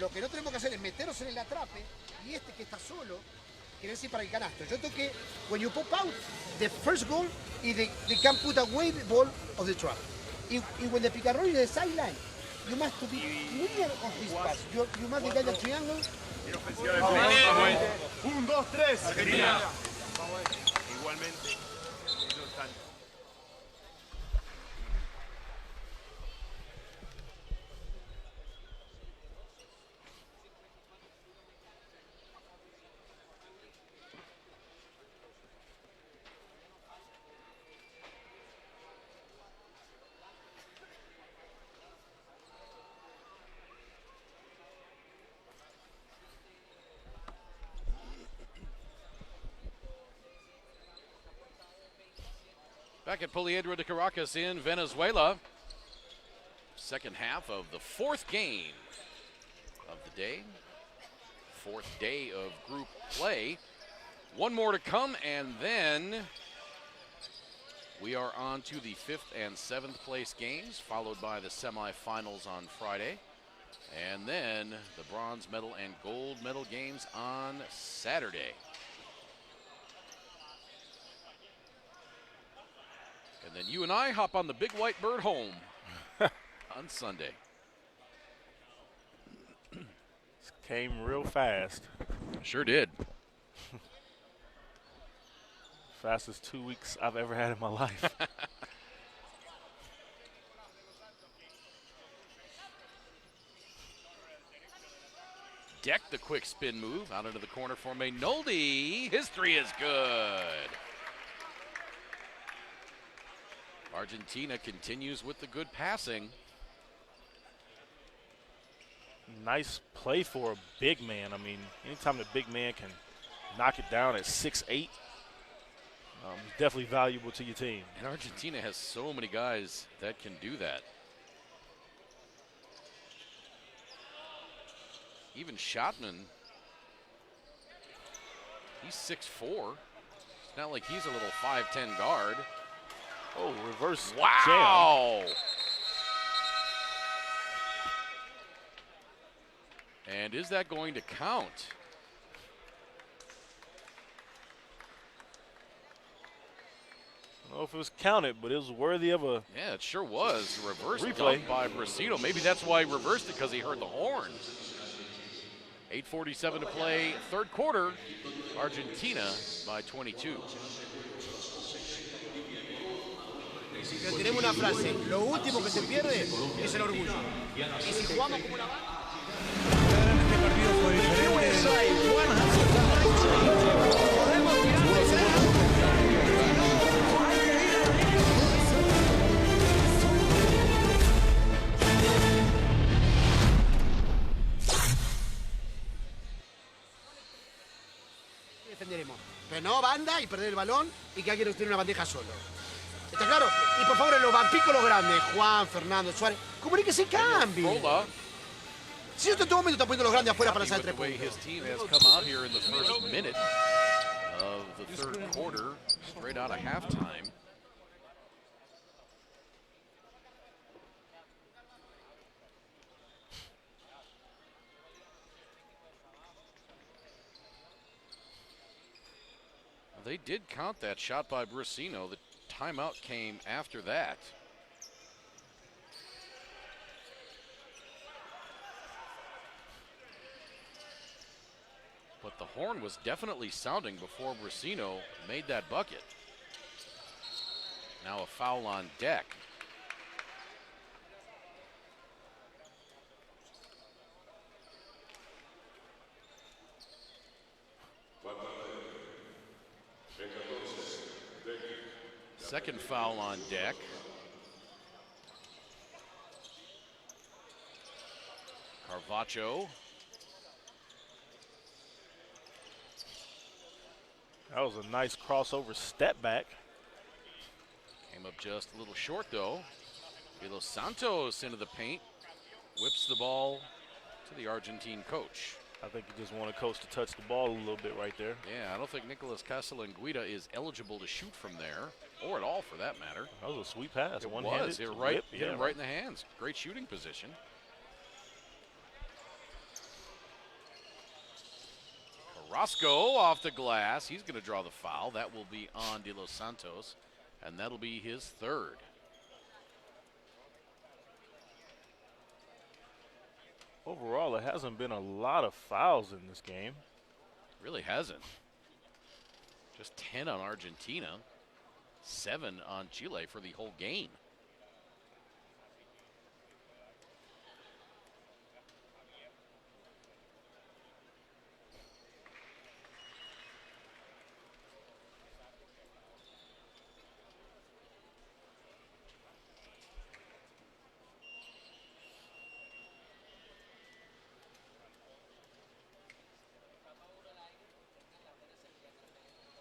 Lo que no tenemos que hacer es meternos en el atrape y este que está solo, querer ir para el canasto. Yo creo que when you pop out, the first goal is they can put away the ball of the trap. And when the pick and roll is the sideline, you must to be clear of this pass. You must get the triangle.
Igualmente. 1, 2, 3.
Argentina. Igualmente. Ellos están.
Back at Poliedro de Caracas in Venezuela. Second half of the fourth game of the day. Fourth day of group play. One more to come, and then we are on to the 5th and 7th place games, followed by the semifinals on Friday. And then the bronze medal and gold medal games on Saturday. And then you and I hop on the big white bird home on Sunday.
This came real fast.
Sure did.
Fastest 2 weeks I've ever had in my life.
Deck the quick spin move out into the corner for Mainoldi. His three is good. Argentina continues with the good passing.
Nice play for a big man. I mean, anytime the big man can knock it down at 6'8", definitely valuable to your team.
And Argentina has so many guys that can do that. Even Schottman, he's 6'4". It's not like he's a little 5'10" guard.
Oh, reverse
Wow!
jam.
And is that going to count?
I don't know if it was counted, but it was worthy of a
Yeah, it sure was. Reverse
replay
dunk by Brasito. Maybe that's why he reversed it, because he heard the horn. 8:47 to play, third quarter. Argentina by 22.
Si tenemos una frase, lo último que se pierde es el orgullo. Y si jugamos como una banda.
Este partido fue diferente.
Defenderemos. Pero no banda y perder el balón y que alguien nos tiene una bandeja solo. ¿Está claro? Y por favor, en los bancos los grandes, Juan, Fernando, Suárez, comuníquese y cambie. Si usted en todo momento está poniendo los grandes afuera para lanzar el 3 puntos.
His team has come out here in the first minute of the third quarter, straight out of halftime. They did count that shot by Brasino. The timeout came after that. But the horn was definitely sounding before Brasino made that bucket. Now a foul on deck. Second foul on deck. Carvacho.
That was a nice crossover step back.
Came up just a little short though. Los Santos into the paint. Whips the ball to the Argentine coach.
I think you just want a coach to touch the ball a little bit right there.
Yeah, I don't think Nicolas Casalanguida is eligible to shoot from there, or at all for that matter.
That was a sweet pass.
It
One-handed
was. Hit
whip.
him right in the hands. Great shooting position. Carrasco off the glass. He's going to draw the foul. That will be on De Los Santos, and that'll be his third.
Overall, it hasn't been a lot of fouls in this game.
Really hasn't. Just 10 on Argentina, 7 on Chile for the whole game.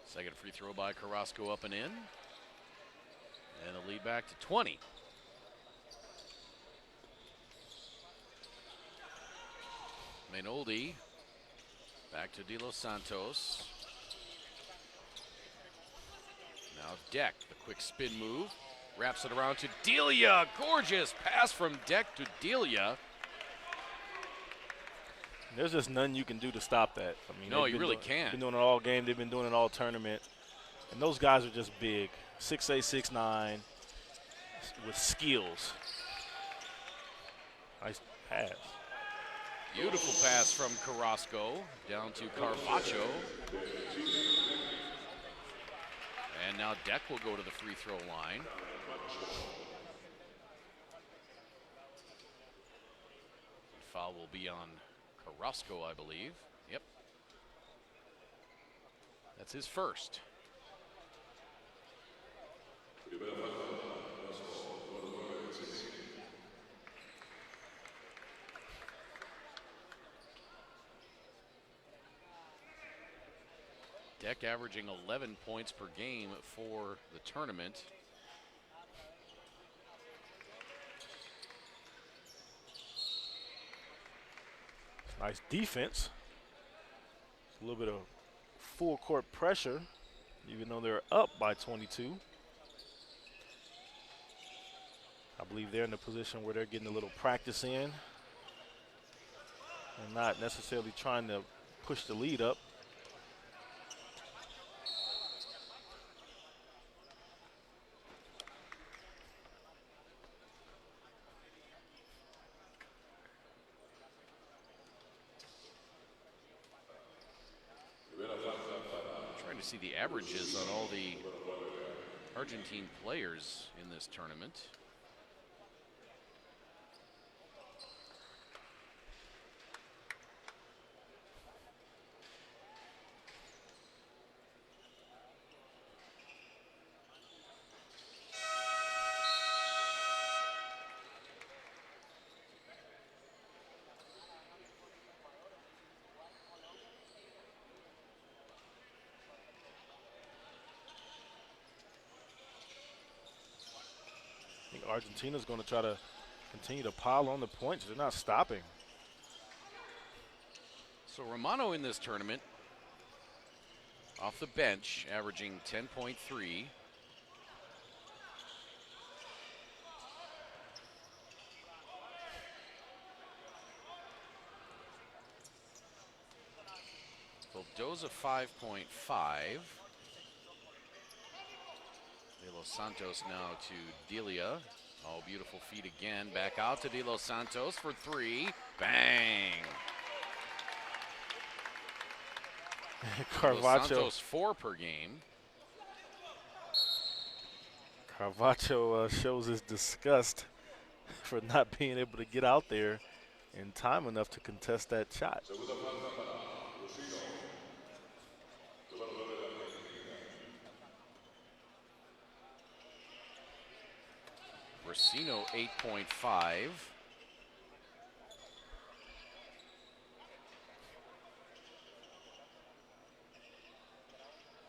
Second free throw by Carrasco up and in. And a lead back to 20. Mainoldi back to De Los Santos. Now Deck, the quick spin move. Wraps it around to Delia. Gorgeous pass from Deck to Delia.
There's just nothing you can do to stop that. I mean,
no, you really can't.
Been doing it all game. They've been doing it all tournament. And those guys are just big. 6'8", 6'9", with skills. Nice pass.
Beautiful pass from Carrasco down to Carvacho. And now Deck will go to the free throw line. Foul will be on Carrasco, I believe. Yep. That's his first. Deck averaging 11 points per game for the tournament.
Nice defense. A little bit of full court pressure, even though they're up by 22. I believe they're in a position where they're getting a little practice in and not necessarily trying to push the lead up.
Trying to see the averages on all the Argentine players in this tournament.
I think Argentina's going to try to continue to pile on the points. They're not stopping.
So Romano in this tournament, off the bench, averaging 10.3. Vildoza 5.5. De Los Santos now to Delia. Oh, beautiful feet again. Back out to De Los Santos for three. Bang!
Carvacho.
De Los Santos 4 per game.
Carvacho shows his disgust for not being able to get out there in time enough to contest that shot.
Racino 8.5.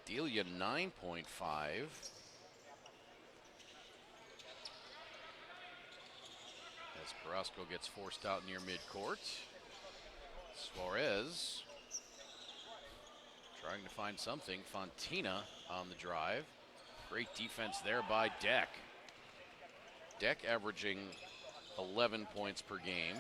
Delia 9.5. As Carrasco gets forced out near midcourt. Suarez trying to find something. Fontina on the drive. Great defense there by Deck. Deck averaging 11 points per game.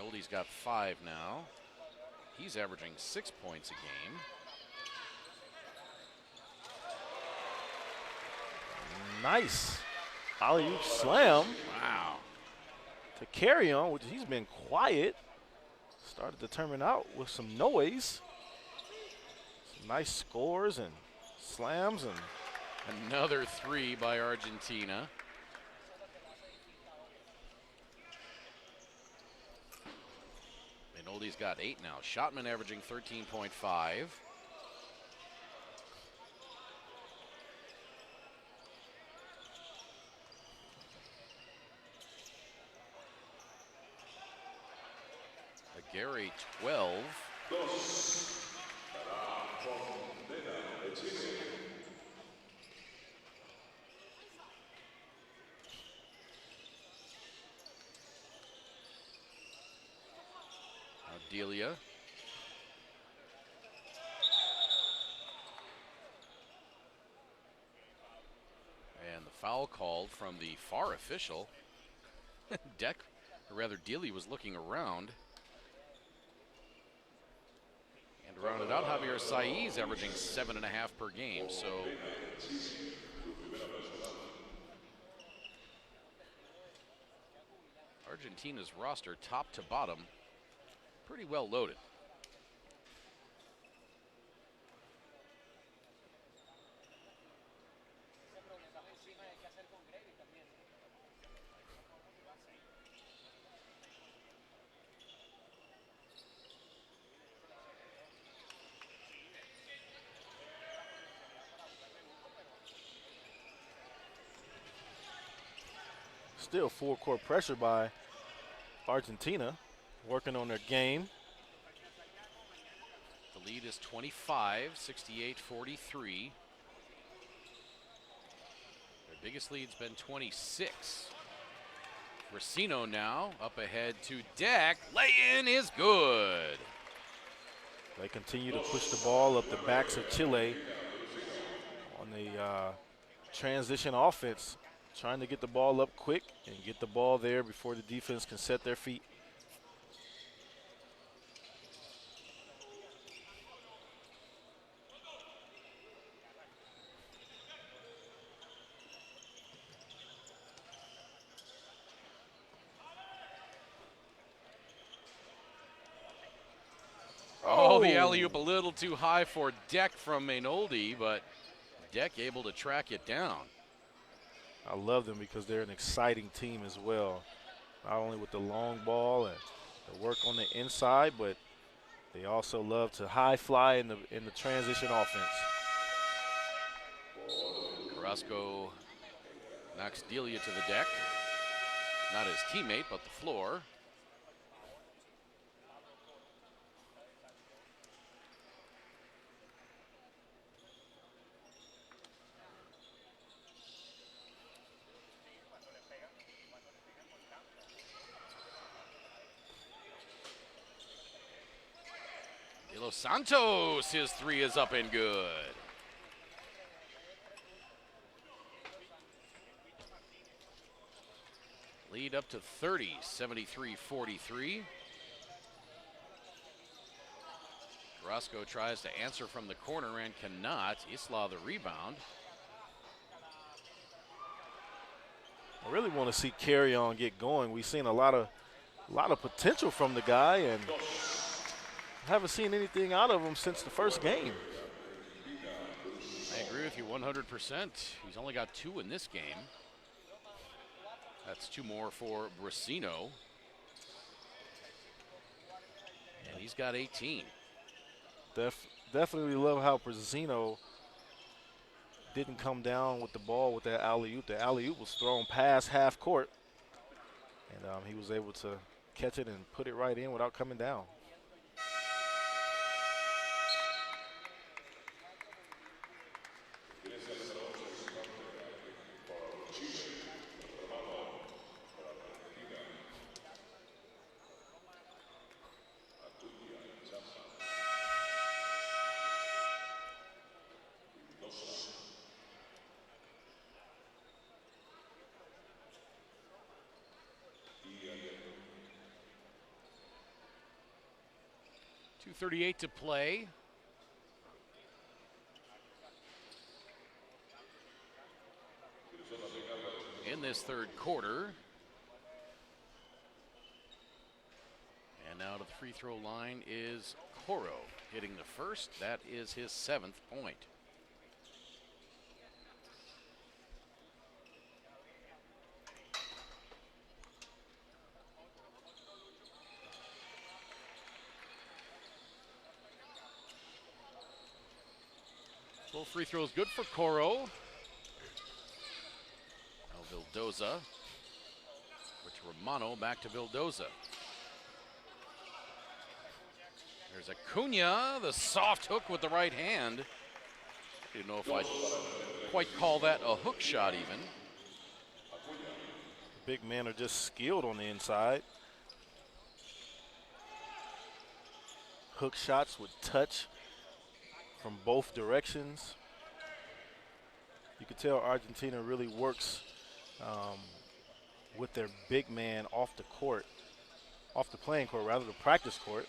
Oldie's got 5 now. He's averaging 6 points a game.
Nice alley-oop slam.
Wow.
To carry on, which he's been quiet. Started to turn out with some noise. Some nice scores and slams and
another 3 by Argentina. And Oldie's got 8 now. Schottman averaging 13.5. Gary 12. Delia. And the foul called from the far official. Deck, or rather Delia was looking around. And to round it out, Javier Saiz averaging 7.5 per game. So Argentina's roster, top to bottom, pretty well loaded.
Still full court pressure by Argentina, working on their game.
The lead is 25, 68-43. Their biggest lead's been 26. Racino now up ahead to Deck. Lay-in is good.
They continue to push the ball up the backs of Chile on the transition offense, trying to get the ball up quick and get the ball there before the defense can set their feet.
Oh, the alley-oop a little too high for Deck from Mainoldi, but Deck able to track it down.
I love them because they're an exciting team as well. Not only with the long ball and the work on the inside, but they also love to high fly in the transition offense.
Carrasco knocks Delia to the deck. Not his teammate, but the floor. De Los Santos, his 3 is up and good. Lead up to 30, 73-43. Carrasco tries to answer from the corner and cannot. Isla the rebound.
I really want to see Carry On get going. We've seen a lot of potential from the guy, and haven't seen anything out of him since the first game.
I agree with you 100%. He's only got 2 in this game. That's 2 more for Brasino. And he's got 18.
Definitely love how Brasino didn't come down with the ball with that alley-oop. The alley-oop was thrown past half court, and he was able to catch it and put it right in without coming down.
2:38 to play. In this third quarter. And now to the free throw line is Coro, hitting the first. That is his 7th point. Full free throw is good for Coro. Now Vildoza. Which Romano back to Vildoza. There's Acuna, the soft hook with the right hand. I don't know if I'd quite call that a hook shot even.
Big men are just skilled on the inside. Hook shots with touch from both directions. You can tell Argentina really works with their big man off the court, off the playing court, rather the practice court.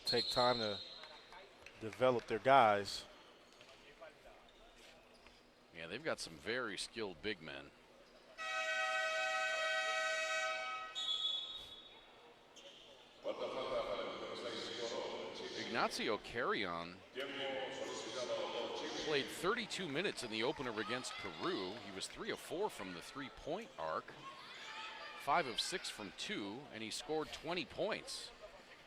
Take time to develop their guys.
Yeah, they've got some very skilled big men. Ignacio Carrion played 32 minutes in the opener against Peru. He was 3 of 4 from the three-point arc, 5 of 6 from 2, and he scored 20 points.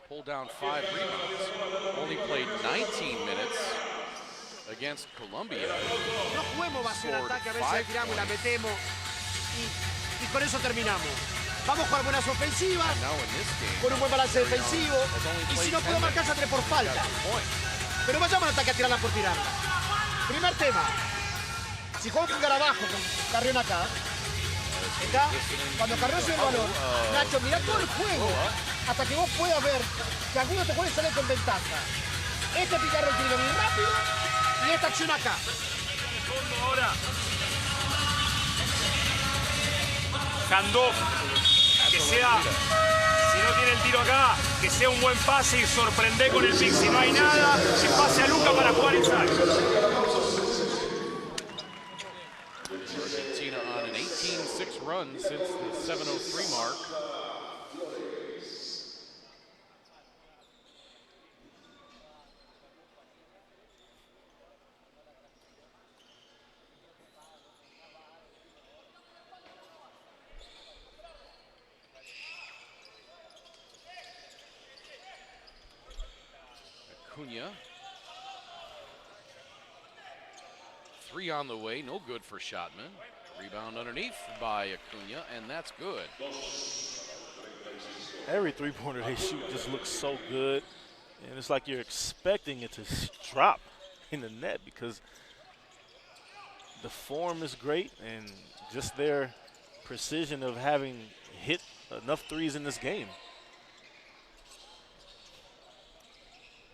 Pulled down 5 rebounds. Only played 19 minutes against Colombia.
No juguemos va a ser un ataque, a veces tiramos y la metemos y con eso terminamos. Vamos a jugar buenas ofensivas, con un buen balance defensivo, y si no puedo marcar ya 3 por falta. Pero vayamos al ataque a tirarla por tirarla. Primer tema, si juego con Garabajo, con Carrión acá, cuando Carrión sube el balón, Nacho, mirá todo el juego, hasta que vos puedas ver que algunos te pueden salir con ventaja. Este picarro el tiro muy rápido y esta acción acá.
Ahora. Handoff, que sea, si no tiene el tiro acá, que sea un buen pase y sorprender con el pick. Si no hay nada, que pase a Luca para jugar inside.
Argentina on an 18-6 run since the 7:03 mark. Acuna. 3 on the way, no good for Shotman. Rebound underneath by Acuna, and that's good.
Every three-pointer they shoot just looks so good, and it's like you're expecting it to drop in the net because the form is great and just their precision of having hit enough threes in this game.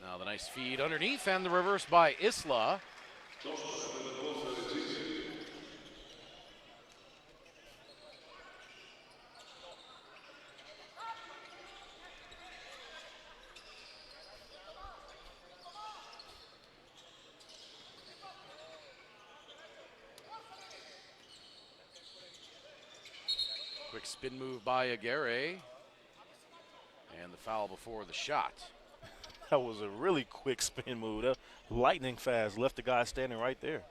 Now the nice feed underneath and the reverse by Isla. Quick spin move by Aguirre. And the foul before the shot.
That was a really quick spin move. That lightning fast, left the guy standing right there.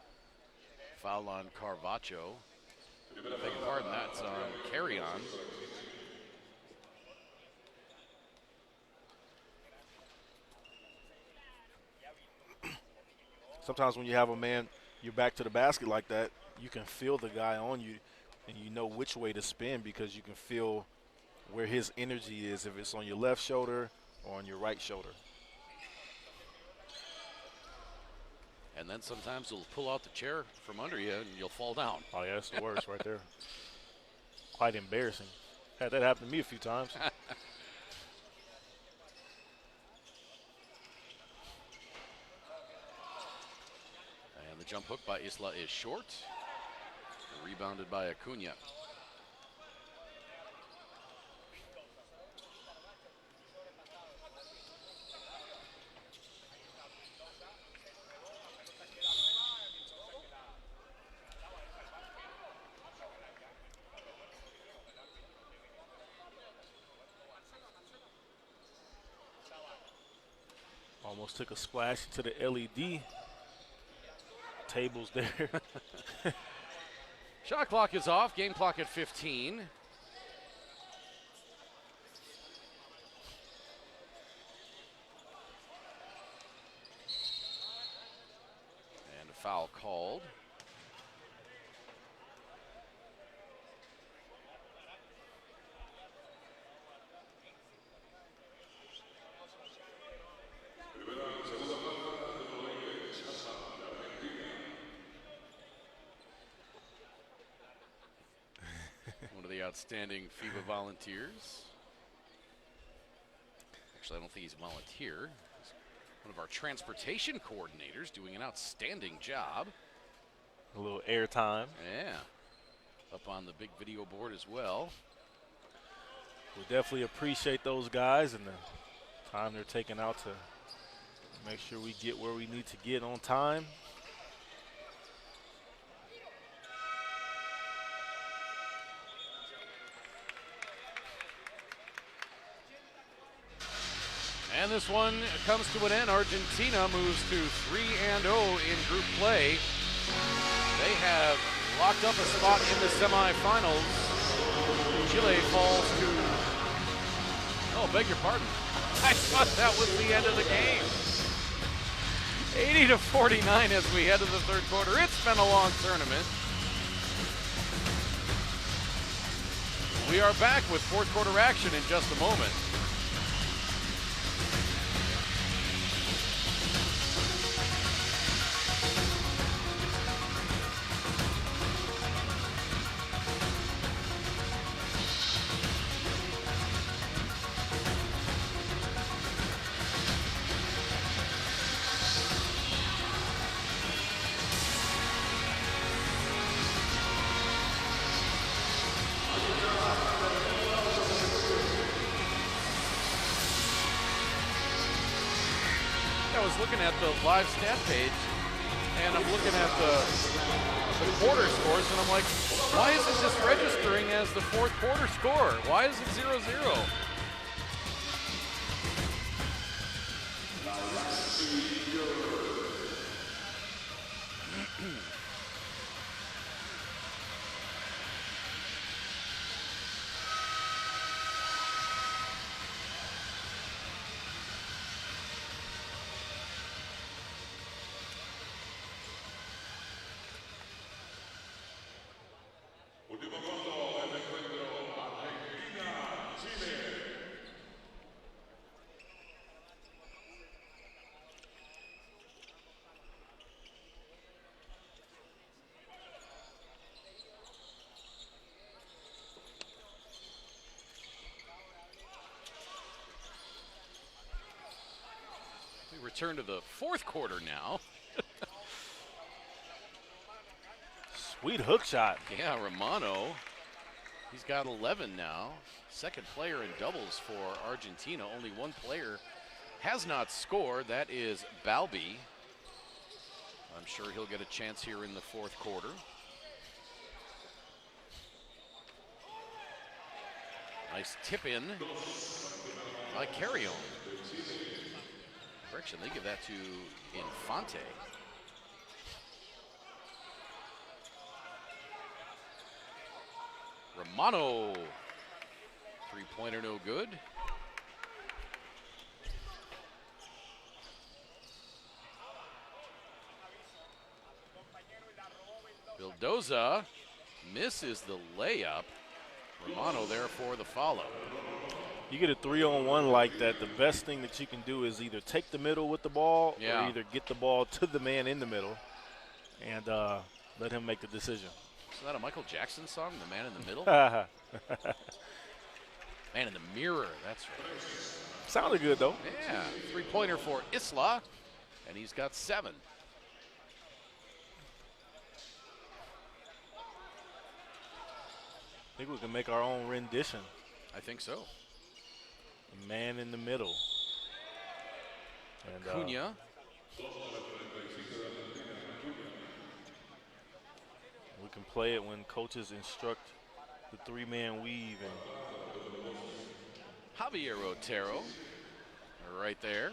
Foul on Carvacho. Beg your pardon, that's on Carrion.
Sometimes when you have a man, you're back to the basket like that, you can feel the guy on you and you know which way to spin because you can feel where his energy is, if it's on your left shoulder or on your right shoulder.
And then sometimes he'll pull out the chair from under you and you'll fall down.
Oh, yeah, that's the worst right there. Quite embarrassing. Had that happen to me a few times.
And the jump hook by Isla is short. Rebounded by Acuna.
Almost took a splash to the LED tables there.
Shot clock is off. Game clock at 15. And a foul called. One of the outstanding FIBA volunteers. Actually, I don't think he's a volunteer. He's one of our transportation coordinators doing an outstanding job.
A little airtime.
Yeah. Up on the big video board as well.
We definitely appreciate those guys and the time they're taking out to make sure we get where we need to get on time.
And this one comes to an end. Argentina moves to 3-0 in group play. They have locked up a spot in the semifinals. Chile falls to, oh, beg your pardon. I thought that was the end of the game. 80-49 as we head to the third quarter. It's been a long tournament. We are back with fourth quarter action in just a moment. I was looking at the live stat page, and I'm looking at the quarter scores, and I'm like, why isn't this registering as the fourth quarter score? Why is it 0-0?
Último cuarto del encuentro Argentina-Chile.
We return to the fourth quarter now.
Sweet hook shot.
Yeah, Romano. He's got 11 now. Second player in doubles for Argentina. Only one player has not scored. That is Balbi. I'm sure he'll get a chance here in the fourth quarter. Nice tip in by Carrion. Correction, they give that to Infante. Romano, three-pointer no good. Vildoza misses the layup. Romano there for the follow.
You get a 3-on-1 like that, the best thing that you can do is either take the middle with the ball or either get the ball to the man in the middle and let him make the decision.
Is that a Michael Jackson song, The Man in the Middle? Man in the Mirror, that's right.
Sounded good, though.
Yeah, three-pointer for Isla, and he's got 7.
I think we can make our own rendition.
I think so.
The man in the middle. And,
Cunha.
we can play it when coaches instruct the three-man weave. And
Javier Otero right there.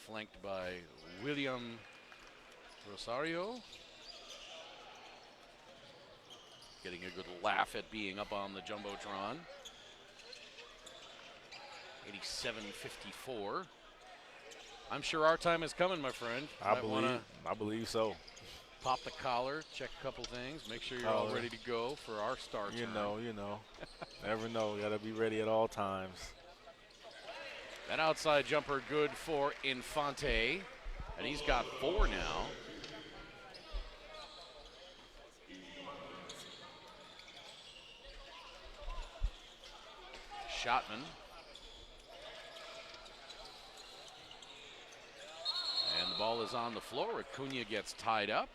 flanked by William Rosario. Getting a good laugh at being up on the Jumbotron. 87-54. I'm sure our time is coming, my friend.
I believe so.
Pop the collar, check a couple things, make sure you're all ready to go for our start.
You know. Never know. Got to be ready at all times.
That outside jumper good for Infante, and he's got 4 now. Shotman. And the ball is on the floor. Acuna gets tied up.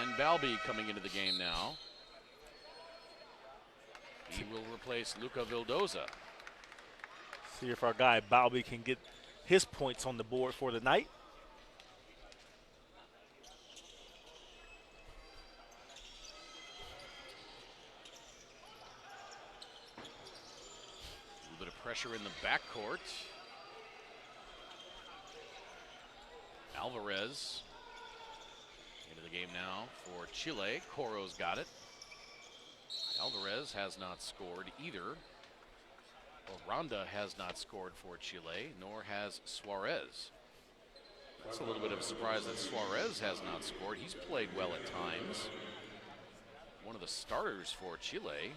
And Balbi coming into the game now. He will replace Luca Vildoza.
See if our guy Balbi can get his points on the board for the night.
A little bit of pressure in the backcourt. Alvarez into the game now for Chile. Coro's got it. Alvarez has not scored either. Ronda has not scored for Chile, nor has Suarez. That's a little bit of a surprise that Suarez has not scored. He's played well at times. One of the starters for Chile.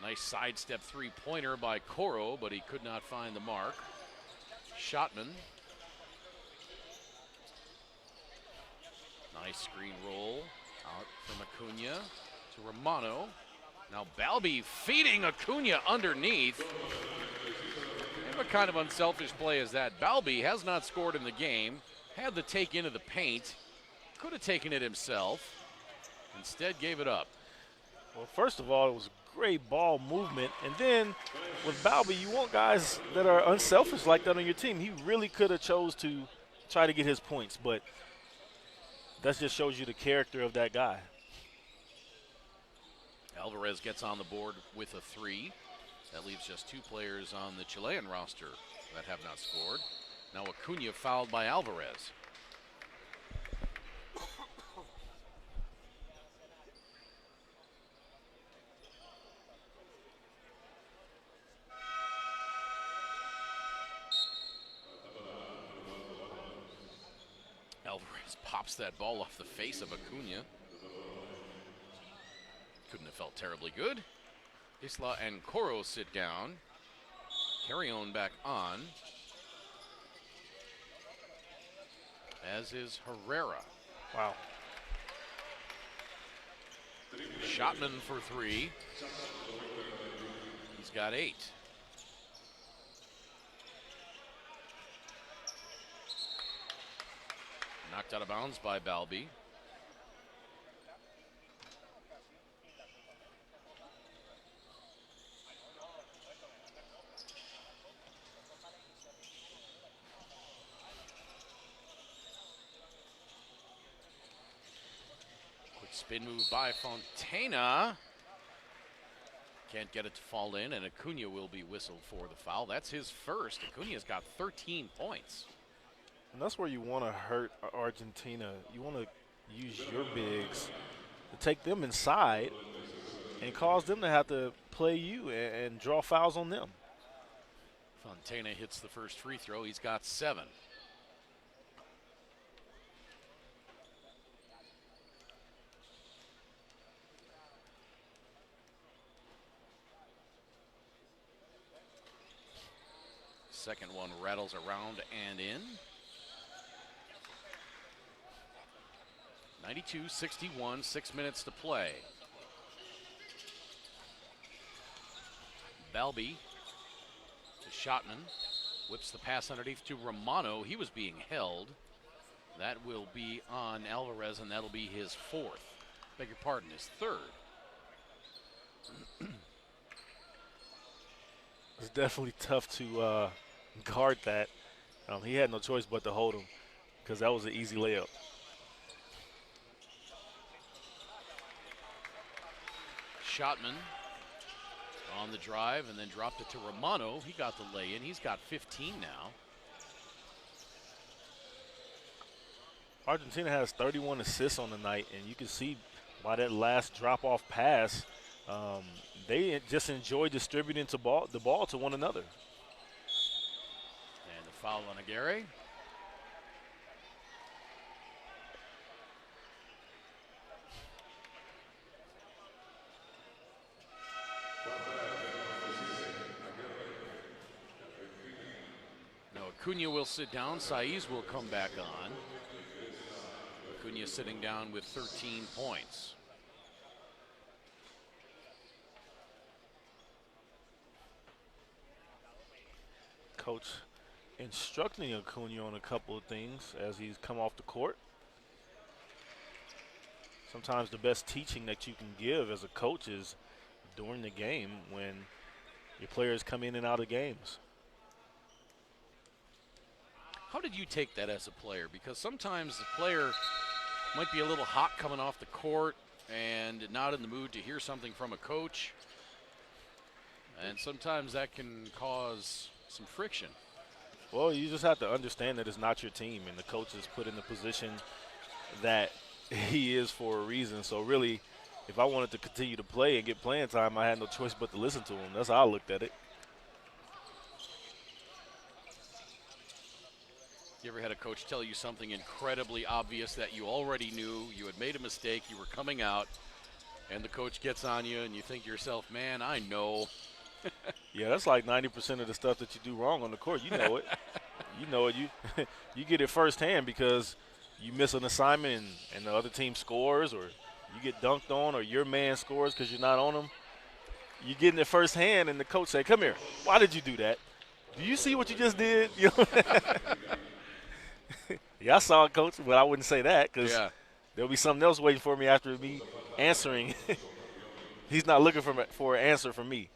Nice sidestep three-pointer by Coro, but he could not find the mark. Shotman. Nice screen roll out from Acuna to Romano. Now Balbi feeding Acuna underneath. And what kind of unselfish play is that? Balbi has not scored in the game, had the take into the paint, could have taken it himself, instead gave it up.
Well, first of all, it was great ball movement, and then with Balbi, you want guys that are unselfish like that on your team. He really could have chose to try to get his points, but that just shows you the character of that guy.
Alvarez gets on the board with a 3. That leaves just 2 players on the Chilean roster that have not scored. Now Acuna fouled by Alvarez. Alvarez pops that ball off the face of Acuna. Couldn't have felt terribly good. Isla and Coro sit down. Carrion back on. As is Herrera.
Wow.
Shotman for 3. He's got 8. Knocked out of bounds by Balbi. Quick spin move by Fontana. Can't get it to fall in, and Acuna will be whistled for the foul. That's his first. Acuna's got 13 points.
And that's where you want to hurt Argentina. You want to use your bigs to take them inside and cause them to have to play you and draw fouls on them.
Fontana hits the first free throw. He's got 7. Second one rattles around and in. 92-61, 6 minutes to play. Balbi to Shotman. Whips the pass underneath to Romano. He was being held. That will be on Alvarez, and that'll be his 4th. Beg your pardon, his 3rd.
It's definitely tough to guard that. He had no choice but to hold him. because that was an easy layup.
Shotman on the drive and then dropped it to Romano. He got the lay in. He's got 15 now.
Argentina has 31 assists on the night, and you can see by that last drop-off pass, they just enjoy distributing the ball to one another.
And the foul on Aguirre. Acuna will sit down. Saiz will come back on. Acuna sitting down with 13 points.
Coach instructing Acuna on a couple of things as he's come off the court. Sometimes the best teaching that you can give as a coach is during the game when your players come in and out of games.
How did you take that as a player? Because sometimes the player might be a little hot coming off the court and not in the mood to hear something from a coach. And sometimes that can cause some friction.
Well, you just have to understand that it's not your team, and the coach is put in the position that he is for a reason. So really, if I wanted to continue to play and get playing time, I had no choice but to listen to him. That's how I looked at it.
You ever had a coach tell you something incredibly obvious that you already knew, you had made a mistake, you were coming out, and the coach gets on you and you think to yourself, man, I know.
Yeah, that's like 90% of the stuff that you do wrong on the court. You know it. You know it. You get it firsthand because you miss an assignment and the other team scores, or you get dunked on, or your man scores because you're not on them. You get in it firsthand, and the coach say, come here, why did you do that? Do you see what you just did? You know? Yeah, I saw it, Coach, but I wouldn't say that because there'll be something else waiting for me after me answering. He's not looking for an answer from me.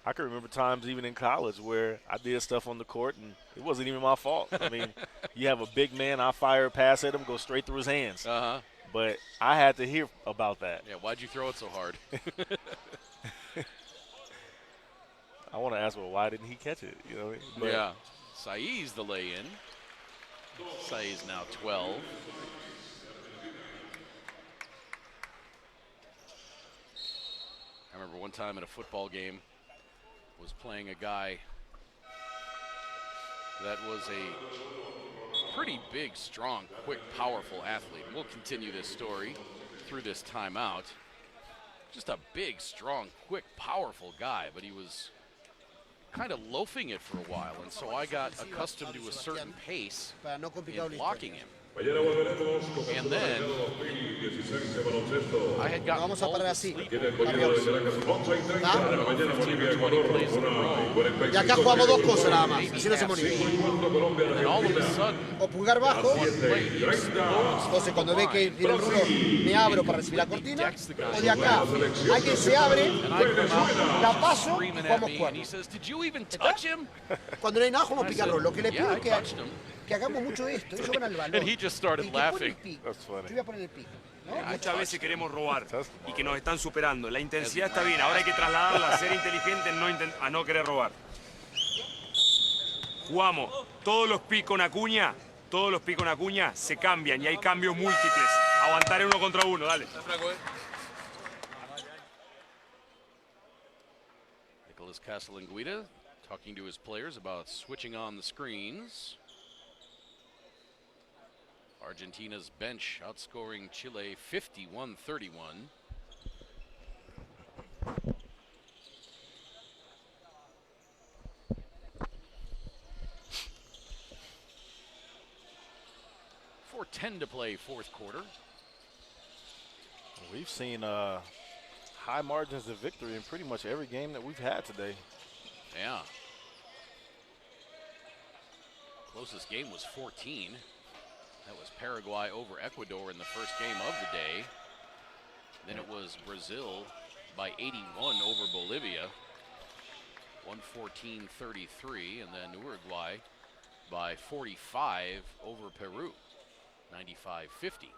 I can remember times even in college where I did stuff on the court and it wasn't even my fault. I mean, you have a big man, I fire a pass at him, go straight through his hands.
Uh-huh.
But I had to hear about that.
Yeah, why'd you throw it so hard?
I want to ask, well, why didn't he catch it? You know, but
yeah. Saiz the lay-in. Saiz now 12. I remember one time at a football game, was playing a guy that was a pretty big, strong, quick, powerful athlete. We'll continue this story through this timeout. Just a big, strong, quick, powerful guy, but he was kind of loafing it for a while, and so I got accustomed to a certain pace in blocking him. And then I had gotten
Vamos a parar así.
15 or 20 plays in a row.
Y acá jugamos dos cosas nada más, así no se moría.
And then all of a sudden,
O pulgar bajo,
one play, he explodes
entonces cuando ve que tiene el rulo, me abro para recibir la cortina, o de acá, alguien se abre, la paso y
screaming at
jugamos
me, and
cuatro.
he says, "Did you even touch him?"
Cuando no hay nada, jugamos pick and roll. Lo que le pido
Yeah, I
es que
touched him.
hagamos mucho esto. Ellos van al balón.
And he just started
Y que pone el
laughing.
pick.
That's funny.
Yo voy a poner el pick. ¿no?
Muchas veces queremos robar y que nos están superando. La intensidad está bien, ahora hay que trasladarla a ser inteligente a no querer robar. Jugamos, todos los pick con Acuña se cambian y hay cambios múltiples. Aguantar en 1 contra 1, dale.
Nicolas Casalanguida talking to his players about switching on the screens. Argentina's bench outscoring Chile 51-31. .4:10 to play fourth quarter.
We've seen high margins of victory in pretty much every game that we've had today.
Yeah. Closest game was 14. That was Paraguay over Ecuador in the first game of the day. Then it was Brazil by 81 over Bolivia. 114-33, and then Uruguay by 45 over Peru, 95-50.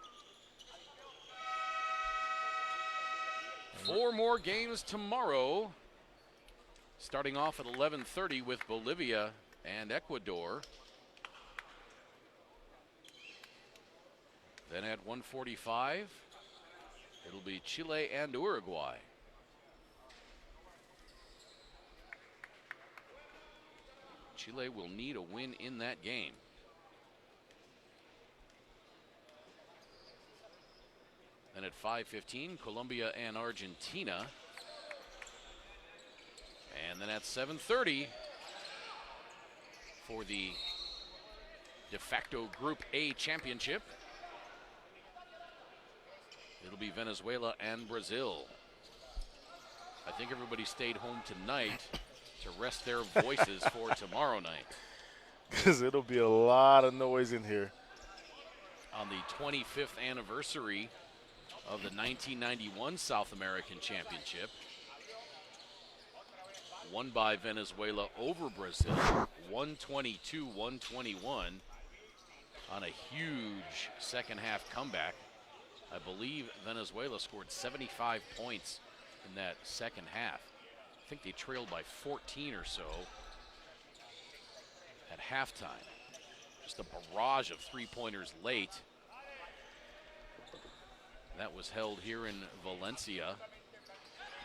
4 more games tomorrow, starting off at 11:30 with Bolivia and Ecuador. Then at 1:45, it'll be Chile and Uruguay. Chile will need a win in that game. Then at 5:15, Colombia and Argentina. And then at 7:30, for the de facto Group A championship, it'll be Venezuela and Brazil. I think everybody stayed home tonight to rest their voices for tomorrow night.
Because it'll be a lot of noise in here.
On the 25th anniversary of the 1991 South American Championship, won by Venezuela over Brazil, 122-121 on a huge second half comeback. I believe Venezuela scored 75 points in that second half. I think they trailed by 14 or so at halftime. Just a barrage of three-pointers late. That was held here in Valencia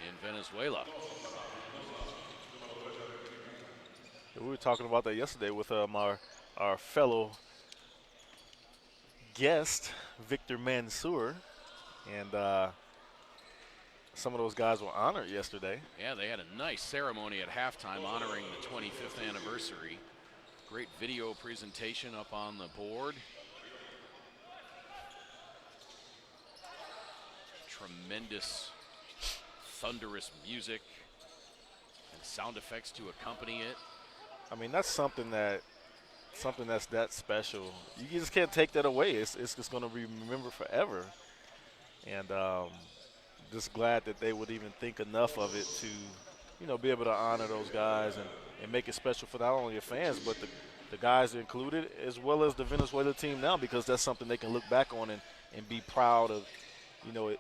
in Venezuela.
We were talking about that yesterday with our fellow guest, Victor Mansour, and some of those guys were honored yesterday.
Yeah, they had a nice ceremony at halftime honoring the 25th anniversary. Great video presentation up on the board. Tremendous thunderous music and sound effects to accompany it.
I mean, that's something that's that special. You just can't take that away. It's just going to be remembered forever. And just glad that they would even think enough of it to, be able to honor those guys and make it special for not only the fans, but the guys included, as well as the Venezuela team now, because that's something they can look back on and be proud of.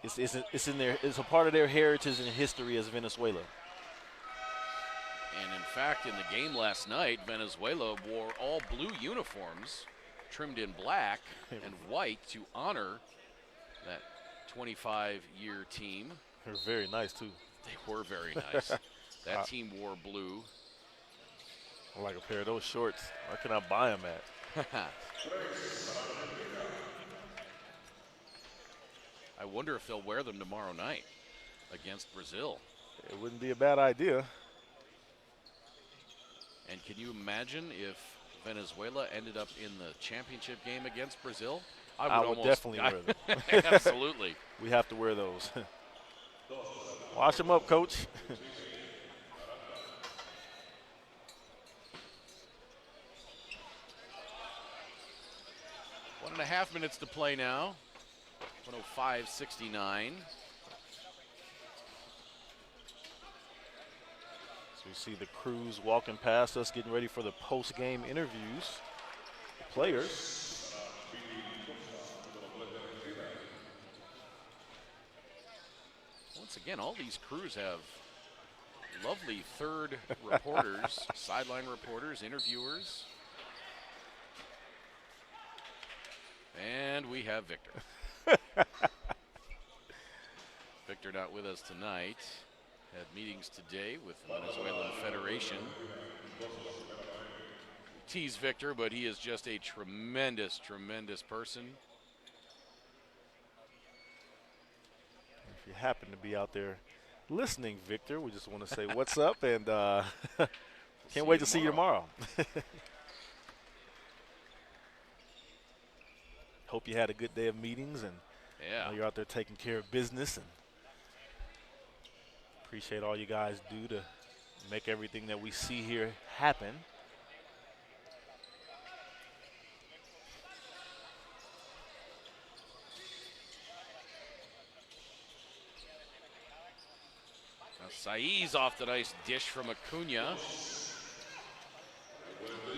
It's in their, it's a part of their heritage and history as Venezuela.
And in fact, in the game last night, Venezuela wore all blue uniforms trimmed in black and white to honor that 25-year team.
They're very nice, too.
They were very nice. That team wore blue.
I like a pair of those shorts. Where can I buy them at?
I wonder if they'll wear them tomorrow night against Brazil.
It wouldn't be a bad idea.
And can you imagine if Venezuela ended up in the championship game against Brazil?
I would definitely wear them.
Absolutely.
We have to wear those. Wash them up, Coach.
1.5 minutes to play now. 105-69.
So we see the crews walking past us, getting ready for the post-game interviews. The players.
Once again, all these crews have lovely third reporters, sideline reporters, interviewers. And we have Victor. Victor not with us tonight. Had meetings today with the Venezuelan Federation. Tease Victor, but he is just a tremendous, tremendous person.
If you happen to be out there listening, Victor, we just want to say what's up, and can't wait to see you tomorrow. Hope you had a good day of meetings, and you're out there taking care of business, and appreciate all you guys do to make everything that we see here happen.
Saiz off the nice dish from Acuna.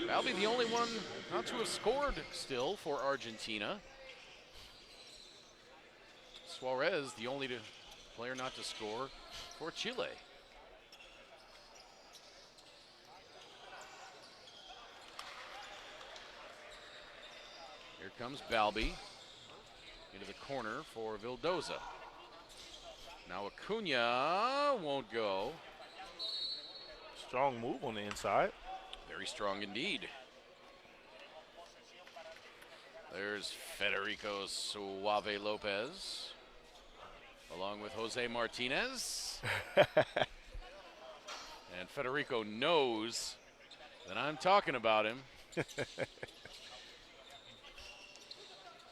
Balbi the only one not to have scored still for Argentina. Suarez the only player not to score for Chile. Here comes Balbi into the corner for Vildoza. Now Acuna won't go.
Strong move on the inside.
Very strong indeed. There's Federico Suave Lopez, along with Jose Martinez. And Federico knows that I'm talking about him.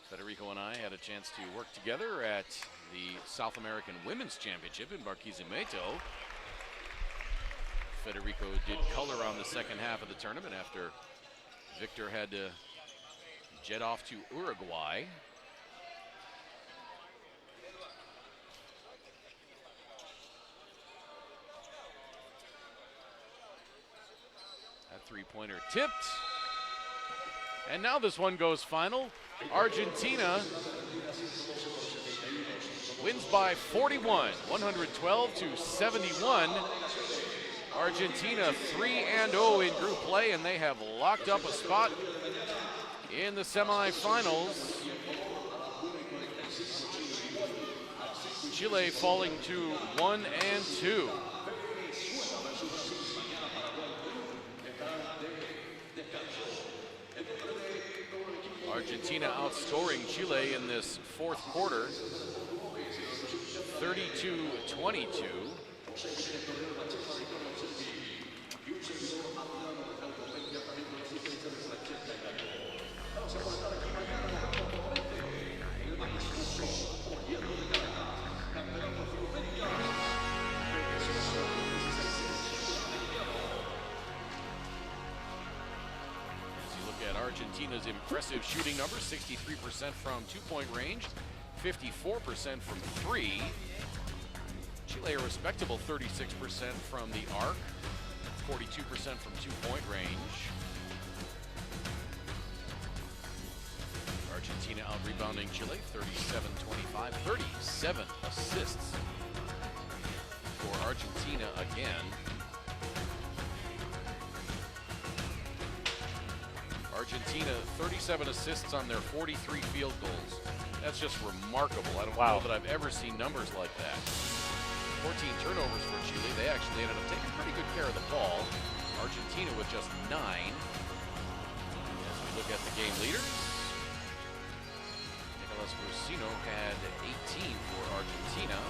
Federico and I had a chance to work together at the South American Women's Championship in Barquisimeto. Federico did color on the second half of the tournament after Victor had to jet off to Uruguay. That three-pointer tipped. And now this one goes final. Argentina wins by 41, 112-71. Argentina 3-0 in group play, and they have locked up a spot in the semifinals. Chile falling to 1-2. Argentina outscoring Chile in this fourth quarter, 32-22. Argentina's impressive shooting numbers, 63% from two-point range, 54% from three. Chile a respectable 36% from the arc, 42% from two-point range. Argentina out-rebounding Chile, 37-25, 37 assists for Argentina again. Argentina, 37 assists on their 43 field goals. That's just remarkable. I don't know that I've ever seen numbers like that. 14 turnovers for Chile. They actually ended up taking pretty good care of the ball. Argentina with just 9. As we look at the game leaders, Nicolas Brusino had 18 for Argentina.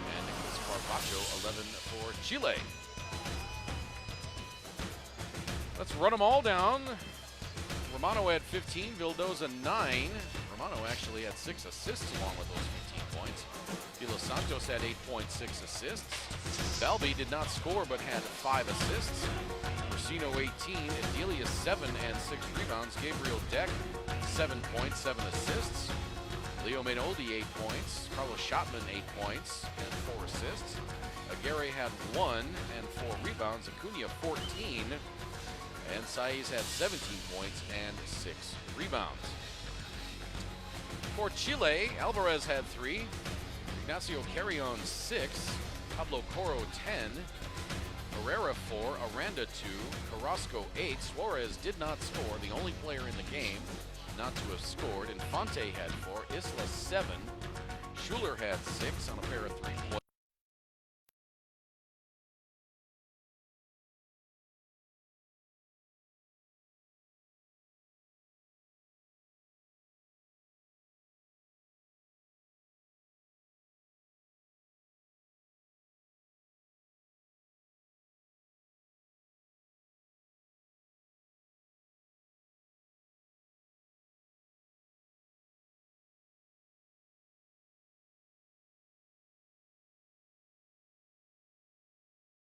And Nicolas Carpaccio, 11 for Chile. Let's run them all down. Romano had 15, Vildoza 9. Romano actually had 6 assists along with those 15 points. De Los Santos had 8.6 assists. Balbi did not score but had 5 assists. Brusino 18, Adelia 7 and 6 rebounds. Gabriel Deck 7 points, 7 assists. Leo Mainoldi 8 points. Carlos Schottman 8 points and 4 assists. Aguirre had 1 and 4 rebounds. Acuna 14. And Saiz had 17 points and 6 rebounds. For Chile, Alvarez had 3, Ignacio Carrion 6, Pablo Coro 10, Herrera 4, Aranda 2, Carrasco 8. Suarez did not score, the only player in the game not to have scored. Infante had 4, Isla 7, Schuler had 6 on a pair of 3-pointers.